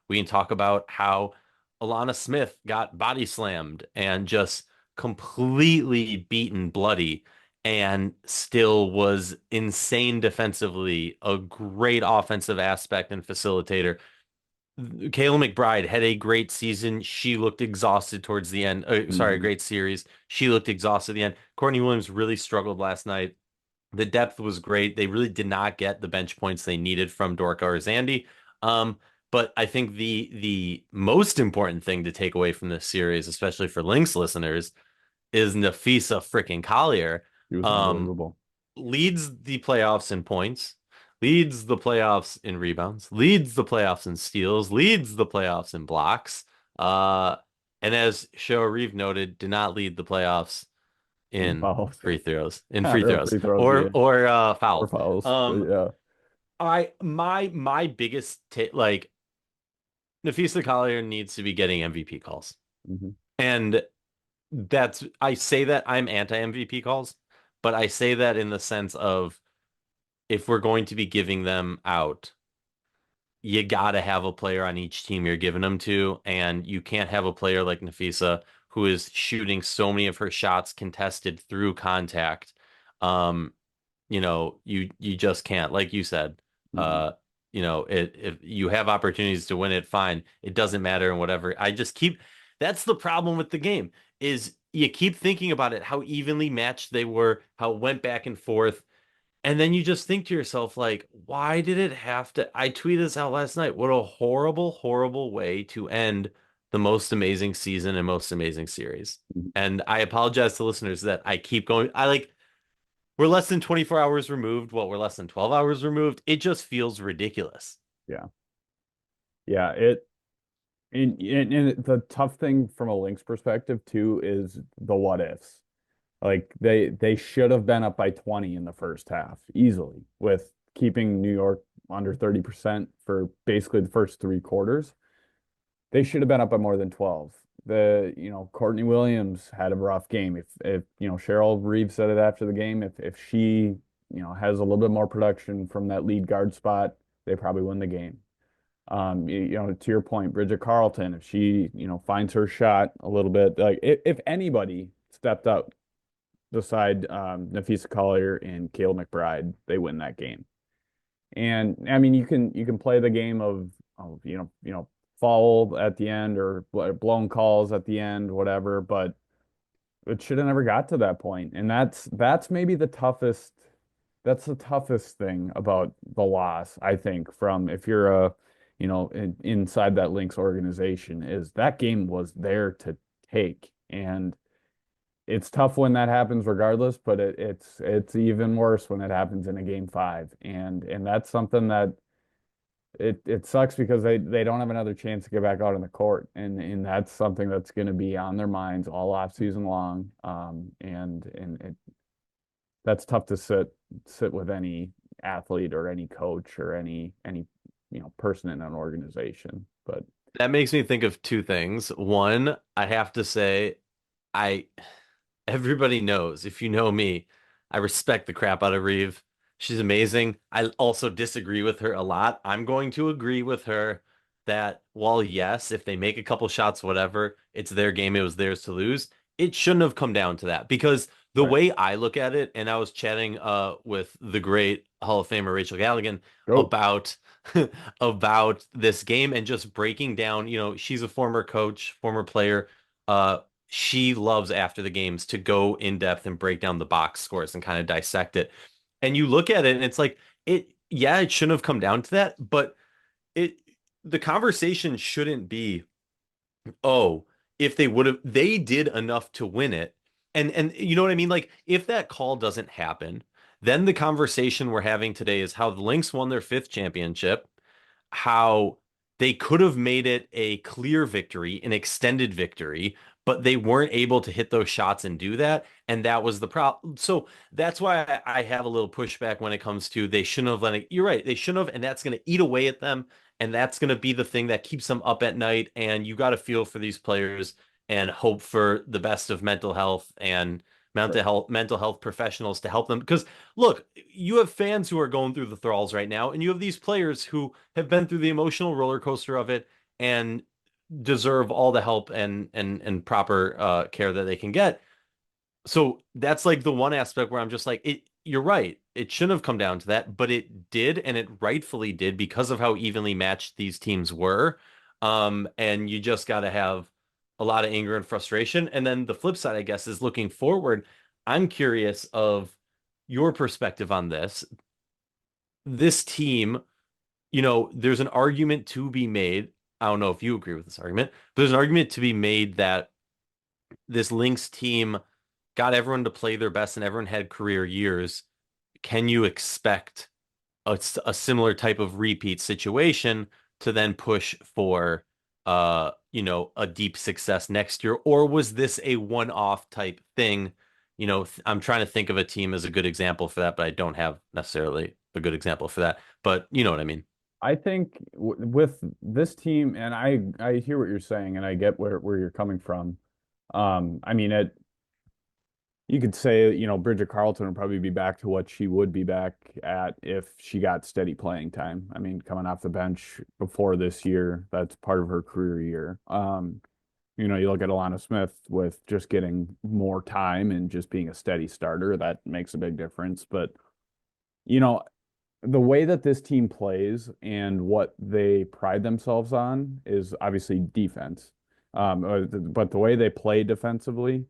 We can talk about how Alana Smith got body slammed and just completely beaten bloody and still was insane defensively, a great offensive aspect and facilitator. Kayla McBride had a great season. She looked exhausted towards the end. Sorry, Mhm. great series. She looked exhausted at the end. Courtney Williams really struggled last night. The depth was great. They really did not get the bench points they needed from Dorka or Zandy. Um, but I think the most important thing to take away from this series, especially for Lynx listeners, is Nafisa freaking Collier. He was Um, unbelievable. Leads the playoffs in points, leads the playoffs in rebounds, leads the playoffs in steals, leads the playoffs in blocks. Uh, and as Show Reeve noted, did not lead the playoffs And in fouls. free Or throws, free throws, or yeah. Or fouls. fouls. But Um, yeah. my biggest like, Nafisa Collier needs to be getting MVP calls, Mhm. and I say that I'm anti MVP calls, but I say that in the sense of, if we're going to be giving them out, you got to have a player on each team you're giving them to, and you can't have a player like Nafisa who is shooting so many of her shots contested through contact. Um, you just can't, like you said. Mhm. uh if you have opportunities to win it, fine, it doesn't matter. And whatever, I just keep that's the problem with the game, is you keep thinking about it, how evenly matched they were, how it went back and forth, and then you just think to yourself, like, why did it have to? I tweeted this out last night. What a horrible, horrible way to end the most amazing season and most amazing series. Mhm. And I apologize to listeners that I keep going. We're less than 24 hours removed. Well, we're less than 12 hours removed. It just feels ridiculous. Yeah. Yeah. And the tough thing from a Lynx perspective too is the what ifs. Like they should have been up by 20 in the first half easily, with keeping New York under 30% for basically the first 3 quarters. They should have been up by more than 12. Courtney Williams had a rough game. If Cheryl Reeves said it after the game, if she, has a little bit more production from that lead guard spot, they probably win the game. To your point, Bridget Carleton, if she, finds her shot a little bit, like if anybody stepped up beside Nafisa Collier and Kayla McBride, they win that game. And I mean, you can play the game of foul at the end, or blown calls at the end, whatever, but it should have never got to that point. And that's maybe the toughest thing about the loss, I think, from, if you're inside that Lynx organization, is that game was there to take. And it's tough when that happens regardless, but it's even worse when it happens in a game 5. And that's something that it sucks, because they don't have another chance to get back out on the court. And that's something that's going to be on their minds all off season long. And that's tough to sit with any athlete or any coach or any person in an organization. But That makes me think of two things. One, I have to say, I everybody knows, if you know me, I respect the crap out of Reeve. She's amazing. I also disagree with her a lot. I'm going to agree with her that, while yes, if they make a couple shots, whatever, it's their game, it was theirs to lose. It shouldn't have come down to that, because the right, way I look at it, and I was chatting with the great Hall of Famer Rachel Galligan go. about about this game, and just breaking down, she's a former coach, former player. She loves, after the games, to go in depth and break down the box scores and kind of dissect it. And you look at it and it's like, yeah, it shouldn't have come down to that, but it the conversation shouldn't be, oh, if they did enough to win it. And you know what I mean? Like, if that call doesn't happen, then the conversation we're having today is how the Lynx won their 5th championship, how they could have made it a clear victory, an extended victory, but they weren't able to hit those shots and do that. And that was the problem. So that's why I have a little pushback when it comes to they shouldn't have let it. You're right. They shouldn't have. And that's going to eat away at them. And that's going to be the thing that keeps them up at night. And you got to feel for these players and hope for the best of mental health and mental health professionals to help them. Because look, you have fans who are going through the thralls right now, and you have these players who have been through the emotional roller coaster of it and deserve all the help and proper care that they can get. So that's like the one aspect where I'm just like, you're right. It shouldn't have come down to that, but it did, and it rightfully did because of how evenly matched these teams were. And you just got to have a lot of anger and frustration. And then the flip side, I guess, is looking forward. I'm curious of your perspective on this. This team, there's an argument to be made. I don't know if you agree with this argument, but there's an argument to be made that this Lynx team got everyone to play their best and everyone had career years. Can you expect a similar type of repeat situation to then push for a deep success next year? Or was this a one-off type thing? I'm trying to think of a team as a good example for that, but I don't have necessarily a good example for that. But you know what I mean? I think with this team, and I hear what you're saying, and I get where you're coming from. I mean, you could say, Bridget Carleton would probably be back to what she would be back at if she got steady playing time. I mean, coming off the bench before this year, that's part of her career year. You look at Alana Smith with just getting more time and just being a steady starter, that makes a big difference. But, the way that this team plays and what they pride themselves on is obviously defense. But the way they play defensively,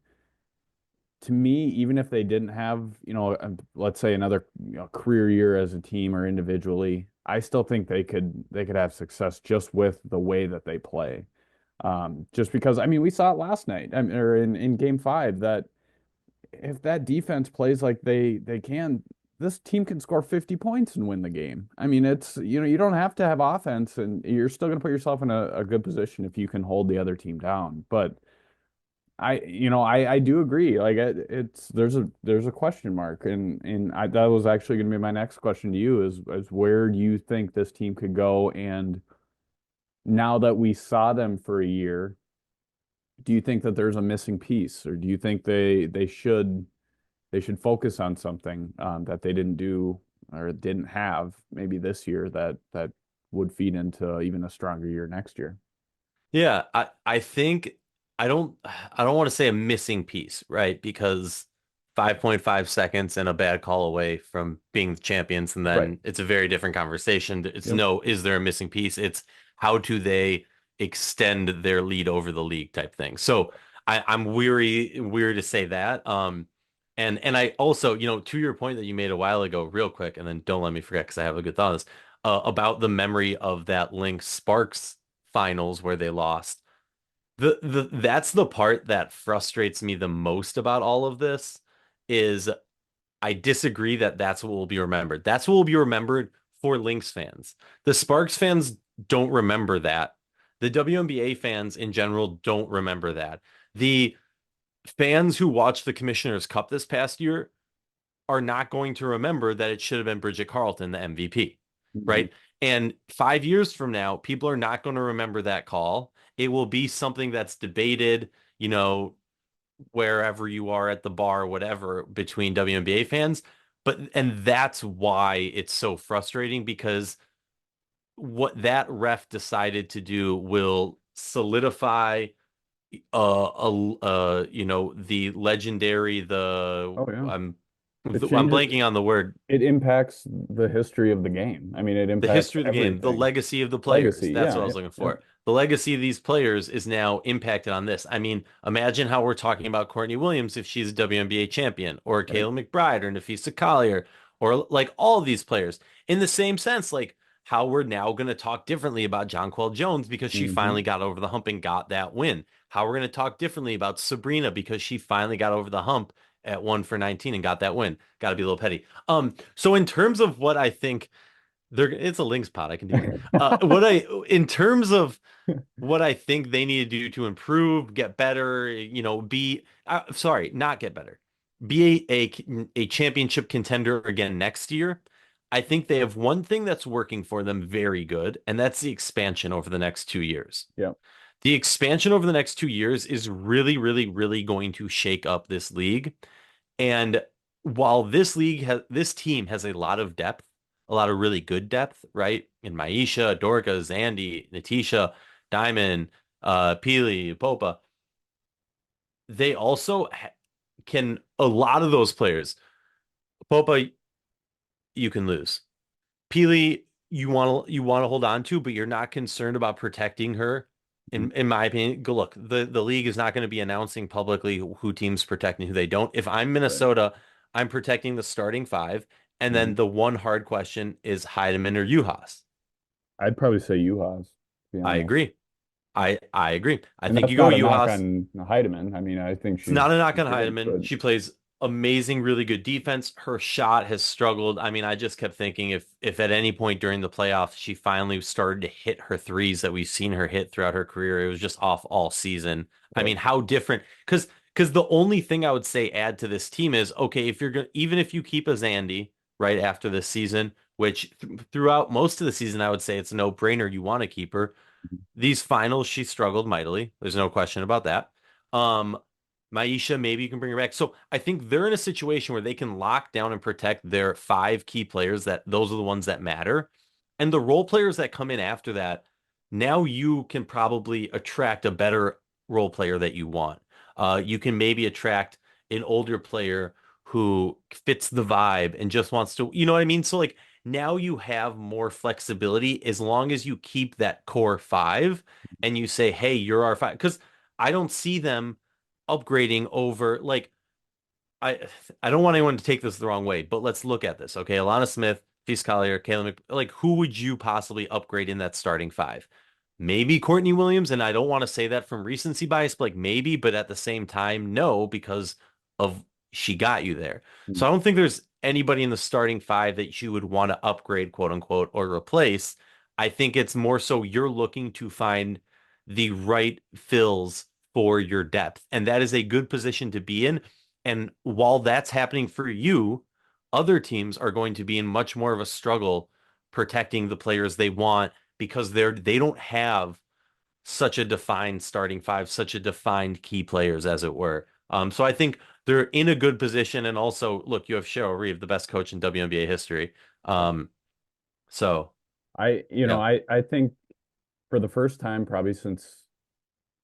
to me, even if they didn't have, let's say another career year as a team or individually, I still think they could have success just with the way that they play. Just because, I mean, we saw it last night, or in game 5, that if that defense plays like they can, this team can score 50 points and win the game. I mean, it's, you don't have to have offense, and you're still going to put yourself in a good position if you can hold the other team down. But I do agree. Like there's a question mark, and that was actually going to be my next question to you is where do you think this team could go? And now that we saw them for a year, do you think that there's a missing piece, or do you think they should focus on something that they didn't do or didn't have maybe this year that would feed into even a stronger year next year? Yeah, I think I don't want to say a missing piece, right? Because 5.5 seconds and a bad call away from being the champions, and then Right. it's a very different conversation. It's Yep. no, is there a missing piece? It's how do they extend their lead over the league type thing. So I'm weary to say that. And I also, to your point that you made a while ago, real quick, and then don't let me forget because I have a good thought on this, about the memory of that Lynx Sparks finals where they lost. That's the part that frustrates me the most about all of this is I disagree that that's what will be remembered. That's what will be remembered for Lynx fans. The Sparks fans don't remember that. The WNBA fans in general don't remember that. The fans who watched the Commissioner's Cup this past year are not going to remember that it should have been Bridget Carleton, the MVP, Mhm. right? And 5 years from now, people are not going to remember that call. It will be something that's debated, wherever you are at the bar, whatever, between WNBA fans. And that's why it's so frustrating because what that ref decided to do will solidify the legendary, Oh yeah. It I'm changes. blanking on the word, It impacts the history of the game. I mean, it the impacts history of the game, the everything. legacy of the players. Legacy. That's Yeah. what I was Yep. looking Yep. for. The legacy of these players is now impacted on this. I mean, imagine how we're talking about Courtney Williams if she's a WNBA champion, or Right. Kayla McBride, or Nafisa Collier, or like all of these players. In the same sense, like how we're now going to talk differently about Jonquel Jones because she Hmm. finally got over the hump and got that win. How we're going to talk differently about Sabrina because she finally got over the hump at 1 for 19 and got that win. Got to be a little petty. So in terms of what I think It's a Lynx pod. I can do it. In terms of what I think they need to do to improve, get better, sorry, not get better, be a championship contender again next year. I think they have one thing that's working for them very good, and that's the expansion over the next 2 years. Yeah. The expansion over the next 2 years is really, really, really going to shake up this league. And while this team has a lot of depth, a lot of really good depth, right? In Maisha, Dorka, Zandy, Natisha, Diamond, Pili, Popa, they also can, a lot of those players, Popa, you can lose. Pili, you want to hold on to, but you're not concerned about protecting her. In my opinion, go look. The league is not going to be announcing publicly who teams protect and who they don't. If I'm Right. Minnesota, I'm protecting the starting five, and then the one hard question is Heidemann or Juhas. I'd probably say Juhas, to be I honest. agree. I agree. I And think that's you go not a knock Juhas. on Heidemann. I mean, I think It's not a knock on really Heidemann. good. She plays amazing, really good defense. Her shot has struggled. I mean, I just kept thinking if at any point during the playoffs she finally started to hit her threes that we've seen her hit throughout her career, it was just off all season. I Right. mean, how different? Because the only thing I would say add to this team is okay, if you're gonna even if you keep a Zandy right after this season, which throughout most of the season I would say it's a no-brainer you want to keep her. These finals, she struggled mightily. There's no question about that. Um, Maisha, maybe you can bring her back. So I think they're in a situation where they can lock down and protect their five key players that those are the ones that matter. And the role players that come in after that, now you can probably attract a better role player that you want. You can maybe attract an older player who fits the vibe and just wants to, you know what I mean? So like now you have more flexibility as long as you keep that core five and you say, hey, you're our five. Because I don't see them upgrading over like I don't want anyone to take this the wrong way, but let's look at this. Okay, Alana Smith, Feast Collier, Kayla like who would you possibly upgrade in that starting five? Maybe Courtney Williams, and I don't want to say that from recency bias, but like maybe, but at the same time, no, because of she got you there. So I don't think there's anybody in the starting five that you would want to upgrade, quote unquote, or replace. I think it's more so you're looking to find the right fills for your depth, and that is a good position to be in. And while that's happening for you, other teams are going to be in much more of a struggle protecting the players they want because they don't have such a defined starting five, such a defined key players, as it were. So I think they're in a good position. And also, look, you have Cheryl Reeve, the best coach in WNBA history. So yeah. I think for the first time, probably since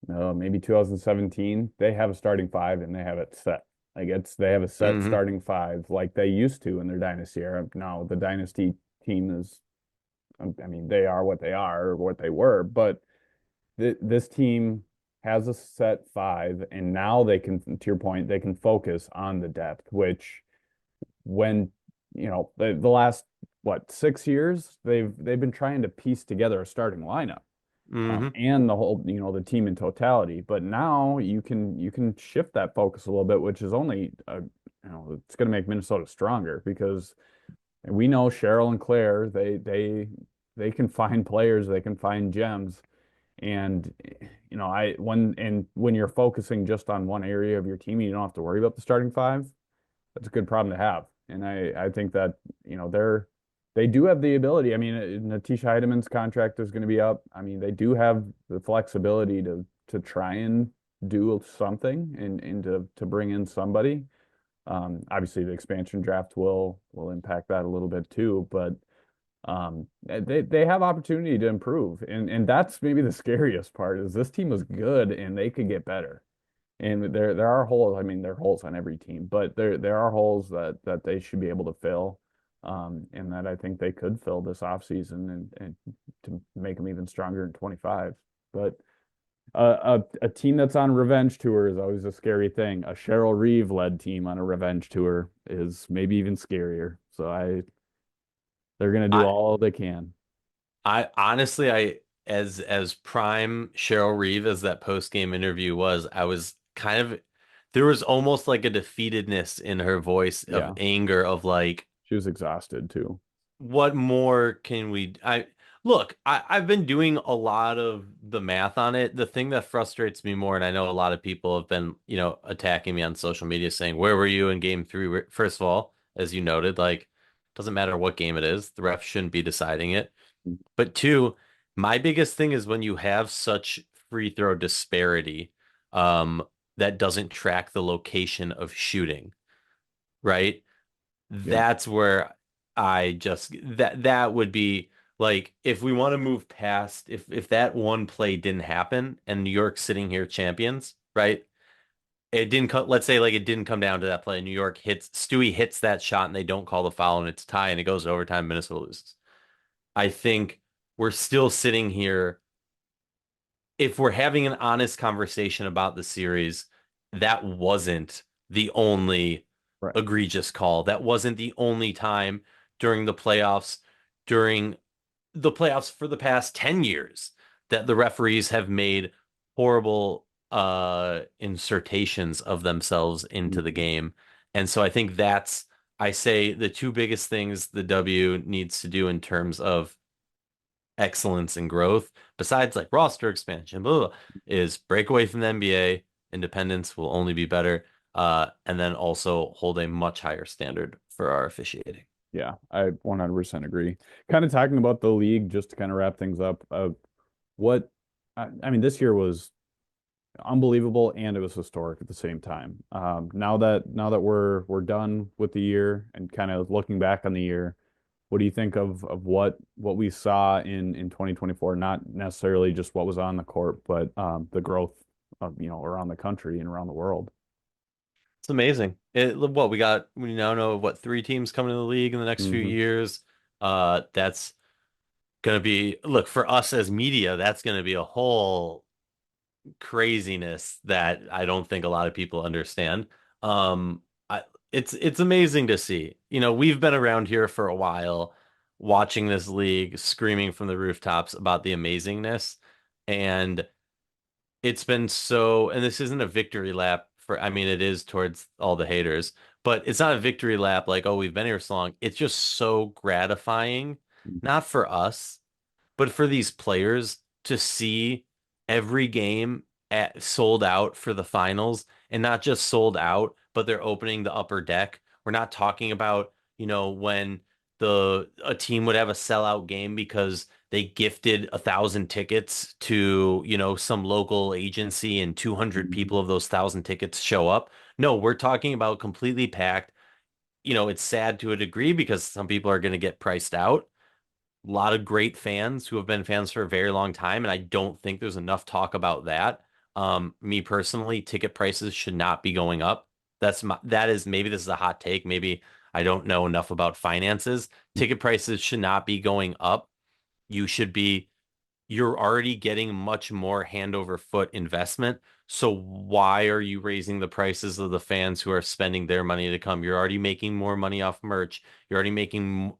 maybe 2017, they have a starting five and they have it set. Like they have a set starting five like they used to in their dynasty era. Now the dynasty team is, I mean, they are what they are or what they were, but this team has a set five, and now they can, to your point, they can focus on the depth, which when the last 6 years they've been trying to piece together a starting lineup. And the whole, the team in totality. But now you can shift that focus a little bit, which is only, it's going to make Minnesota stronger because we know Cheryl and Claire, they can find players, they can find gems. And, when you're focusing just on one area of your team, you don't have to worry about the starting five. That's a good problem to have. And I think that, they do have the ability. I mean, Natisha Heidemann's contract is going to be up. I mean, they do have the flexibility to try and do something and to bring in somebody. Obviously, the expansion draft will impact that a little bit too, but they have opportunity to improve, and that's maybe the scariest part is this team was good and they could get better. And there are holes. I mean, there are holes on every team, but there are holes that they should be able to fill. And that I think they could fill this offseason and to make them even stronger in 25. But a team that's on revenge tour is always a scary thing. A Cheryl Reeve led team on a revenge tour is maybe even scarier. So they're gonna do all they can. I honestly, as prime Cheryl Reeve as that post game interview was, I was kind of there was almost like a defeatedness in her voice of Yeah. anger of like She was exhausted too. what more can we I've been doing a lot of the math on it. The thing that frustrates me more, and I know a lot of people have been, attacking me on social media saying, where were you in game three? First of all, as you noted, like, doesn't matter what game it is, the ref shouldn't be deciding it. But two, my biggest thing is when you have such free throw disparity, um, that doesn't track the location of shooting, right? Yeah. That's where I just that would be like, if we want to move past, if that one play didn't happen and New York's sitting here champions, right? It didn't come, let's say like it didn't come down to that play. Stewie hits that shot and they don't call the foul and it's a tie and it goes to overtime, Minnesota loses. I think we're still sitting here, if we're having an honest conversation about the series, that wasn't the only Right. egregious call. That wasn't the only time during during the playoffs for the past 10 years that the referees have made horrible insertions of themselves into the Mhm. game. And so I think I say the two biggest things the W needs to do in terms of excellence and growth, besides like roster expansion, blah, blah, blah, is break away from the NBA. Independence will only be better. And then also hold a much higher standard for our officiating. Yeah, I 100% agree. Kind of talking about the league, just to kind of wrap things up. What I mean, this year was unbelievable and it was historic at the same time. Now that we're done with the year and kind of looking back on the year, what do you think of what we saw in 2024? Not necessarily just what was on the court, but the growth of around the country and around the world. It's amazing. We now know what, three teams coming to the league in the next few Hmm. years. That's gonna be, look, for us as media, that's gonna be a whole craziness that I don't think a lot of people understand. Um, it's amazing to see. We've been around here for a while, watching this league, screaming from the rooftops about the amazingness, and it's been so. And this isn't a victory lap for. I mean, it is towards all the haters, but it's not a victory lap like, oh, we've been here so long. It's just so gratifying, not for us, but for these players to see every game sold out for the finals, and not just sold out, but they're opening the upper deck. We're not talking about, when a team would have a sellout game because they gifted 1,000 tickets to, some local agency and 200 Hmm. people of those 1,000 tickets show up. No, we're talking about completely packed. It's sad to a degree because some people are going to get priced out, a lot of great fans who have been fans for a very long time, and I don't think there's enough talk about that. Me personally, ticket prices should not be going up. Maybe this is a hot take. Maybe I don't know enough about finances. Ticket prices should not be going up. You should be you're already getting much more hand over foot investment. So why are you raising the prices of the fans who are spending their money to come? You're already making more money off merch. You're already making,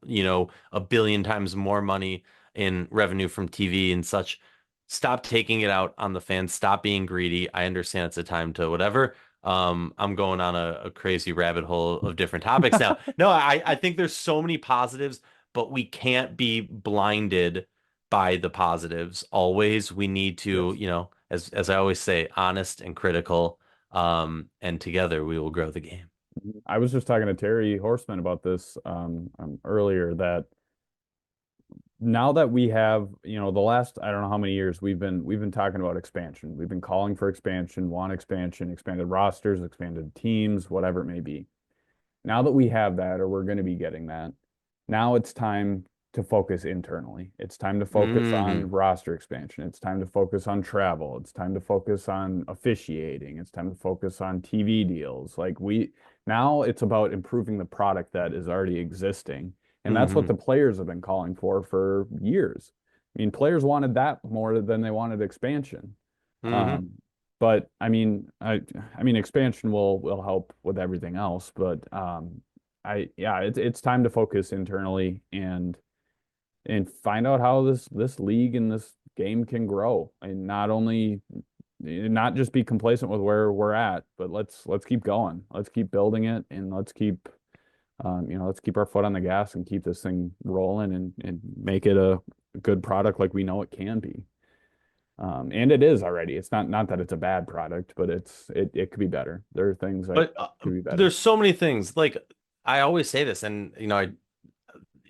a billion times more money in revenue from TV and such. Stop taking it out on the fans. Stop being greedy. I understand it's a time to whatever. I'm going on a crazy rabbit hole of different topics now. No, I think there's so many positives, but we can't be blinded by the positives always. We need to, Yes. as I always say, honest and critical. And together we will grow the game. I was just talking to Terry Horstman about this earlier, that now that we have, the last, I don't know how many years we've been talking about expansion. We've been calling for expansion, want expansion, expanded rosters, expanded teams, whatever it may be. Now that we have that, or we're going to be getting that, now it's time to focus internally. It's time to focus Hmm. on roster expansion. It's time to focus on travel. It's time to focus on officiating. It's time to focus on TV deals. Now it's about improving the product that is already existing. And that's what Hmm. the players have been calling for years. I mean, players wanted that more than they wanted expansion. Hmm. Um, but I mean, expansion will help with everything else. But yeah, it's time to focus internally and find out how this league and this game can grow, and not just be complacent with where we're at, but let's keep going. Let's keep building it, and let's keep let's keep our foot on the gas and keep this thing rolling and make it a good product like we know it can be. And it is already. It's not that it's a bad product, but it could be better. There are things that But could be better. there's so many things. Like I always say this, and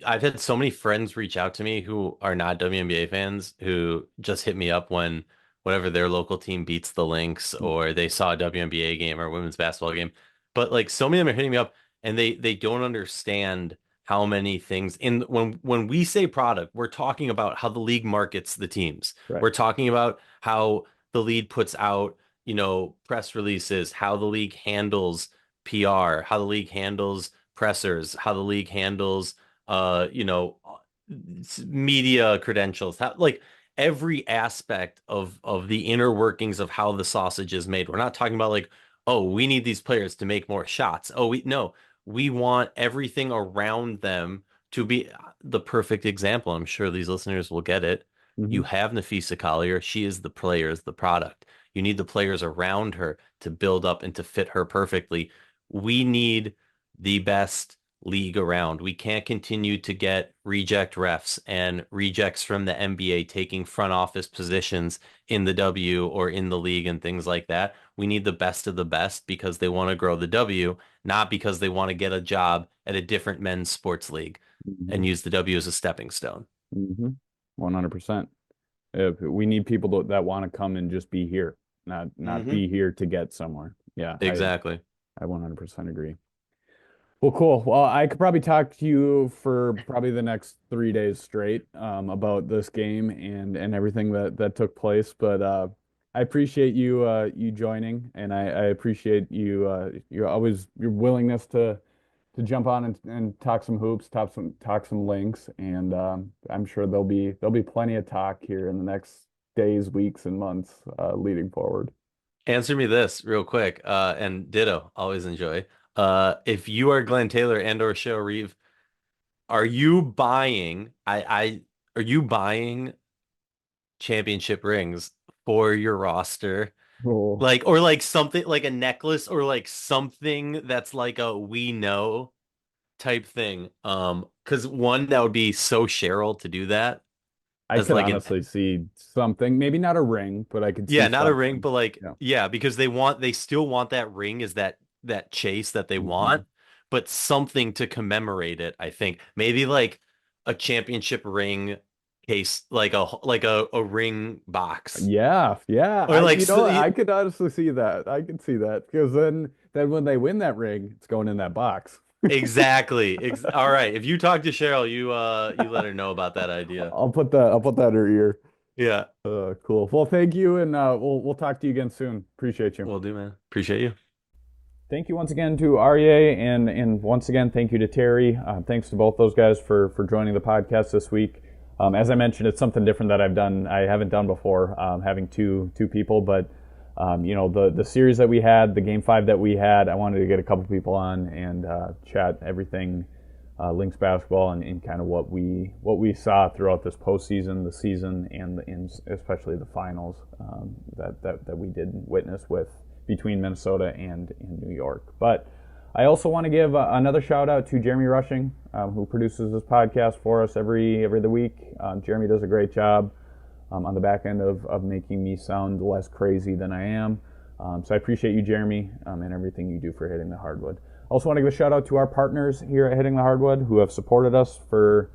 I've had so many friends reach out to me who are not WNBA fans who just hit me up when whatever their local team beats the Lynx or they saw a WNBA game or a women's basketball game. But like so many of them are hitting me up and they don't understand how many things in when we say product, we're talking about how the league markets the teams. Right. We're talking about how the league puts out, press releases, how the league handles PR, how the league handles pressers, how the league handles media credentials, like every aspect of the inner workings of how the sausage is made. We're not talking about like, oh, we need these players to make more shots. We want everything around them to be the perfect example. I'm sure these listeners will get it. Mm-hmm. You have Nafisa Collier. She is the player, is the product. You need the players around her to build up and to fit her perfectly. We need the best league around. We can't continue to get reject refs and rejects from the NBA taking front office positions in the W or in the league and things like that. We need the best of the best because they want to grow the W, not because they want to get a job at a different men's sports league and use the W as a stepping stone. 100%. We need people that want to come and just be here, not be here to get somewhere. Yeah, exactly. I 100% agree. Well, cool. Well, I could probably talk to you for probably the next 3 days straight about this game and everything that took place. But I appreciate you joining, and I appreciate your willingness to jump on and talk some hoops, talk some links, and I'm sure there'll be plenty of talk here in the next days, weeks, and months leading forward. Answer me this real quick, and ditto, always enjoy. If you are Glenn Taylor and or Cheryl Reeve, are you buying championship rings for your roster? Oh. Like something like a necklace or like something that's like a we know type thing. Because one, that would be so Cheryl to do that. I could honestly see something, maybe not a ring, but I could see not something. a ring, but like because they still want that ring is that chase that they want, but something to commemorate it. I think maybe like a championship ring case, like a ring box. Yeah. Or I could honestly see that. I could see that because then when they win that ring, it's going in that box. Exactly. All right. If you talk to Cheryl, you let her know about that idea. I'll put that in her ear. Yeah. Cool. Well, thank you, and we'll talk to you again soon. Appreciate you. Will do, man. Appreciate you. Thank you once again to Aryeh, and once again, thank you to Terry. Thanks to both those guys for joining the podcast this week. As I mentioned, it's something different that I haven't done before, having two people. But the series that we had, the game 5 that we had, I wanted to get a couple people on and chat everything Lynx basketball and kind of what we saw throughout this postseason, the season, and especially the finals that we did witness between Minnesota and New York. But I also want to give another shout out to Jeremy Rushing, who produces this podcast for us every other week. Jeremy does a great job on the back end of making me sound less crazy than I am. So I appreciate you, Jeremy, and everything you do for Hitting the Hardwood. Also want to give a shout out to our partners here at Hitting the Hardwood who have supported us for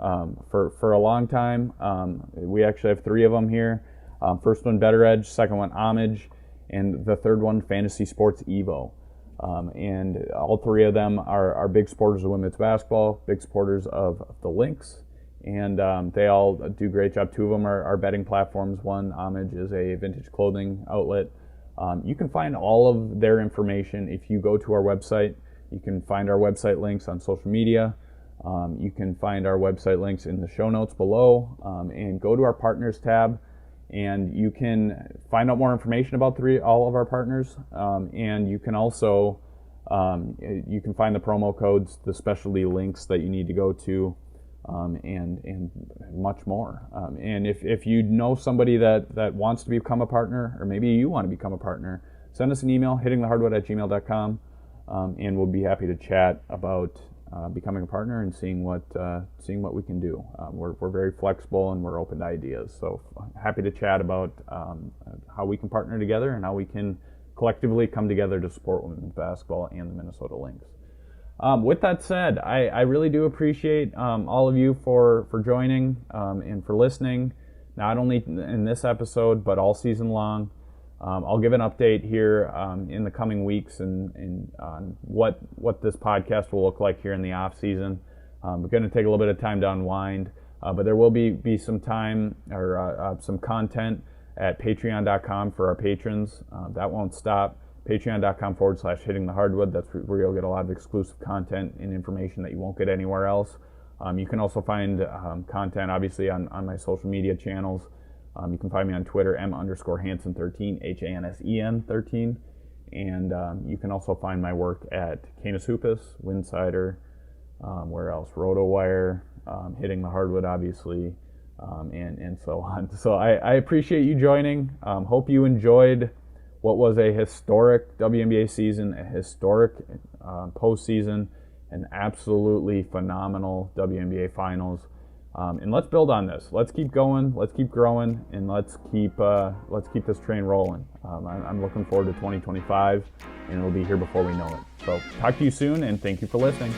a long time. We actually have 3 of them here. First one, Better Edge. Second one, Homage. And the third one, Fantasy Sports Evo. And all 3 of them are big supporters of women's basketball, big supporters of the Lynx. And they all do a great job. 2 of them are betting platforms. One, Homage, is a vintage clothing outlet. You can find all of their information if you go to our website. You can find our website links on social media. You can find our website links in the show notes below. And go to our partners tab, and you can find out more information about all of our partners. And you can also you can find the promo codes, the specialty links that you need to go to. And much more. And if you know somebody that wants to become a partner, or maybe you want to become a partner, send us an email, hittingthehardwood@gmail.com, and we'll be happy to chat about becoming a partner and seeing what we can do. We're very flexible and we're open to ideas. So happy to chat about how we can partner together and how we can collectively come together to support women's basketball and the Minnesota Lynx. With that said, I really do appreciate all of you for joining and for listening, not only in this episode but all season long. I'll give an update here in the coming weeks and on what this podcast will look like here in the off season. We're going to take a little bit of time to unwind, but there will be some time or some content at patreon.com for our patrons. That won't stop. Patreon.com/hitting the hardwood. That's where you'll get a lot of exclusive content and information that you won't get anywhere else. You can also find content obviously on my social media channels. You can find me on Twitter, M_Hansen13, HANSEN13. And you can also find my work at Canis Hoopus, Winsidr, where else? RotoWire, Hitting the Hardwood, obviously, and so on. So I appreciate you joining. Hope you enjoyed what was a historic WNBA season, a historic postseason, an absolutely phenomenal WNBA Finals. And let's build on this. Let's keep going. Let's keep growing, and let's keep this train rolling. I'm looking forward to 2025, and it'll be here before we know it. So talk to you soon, and thank you for listening.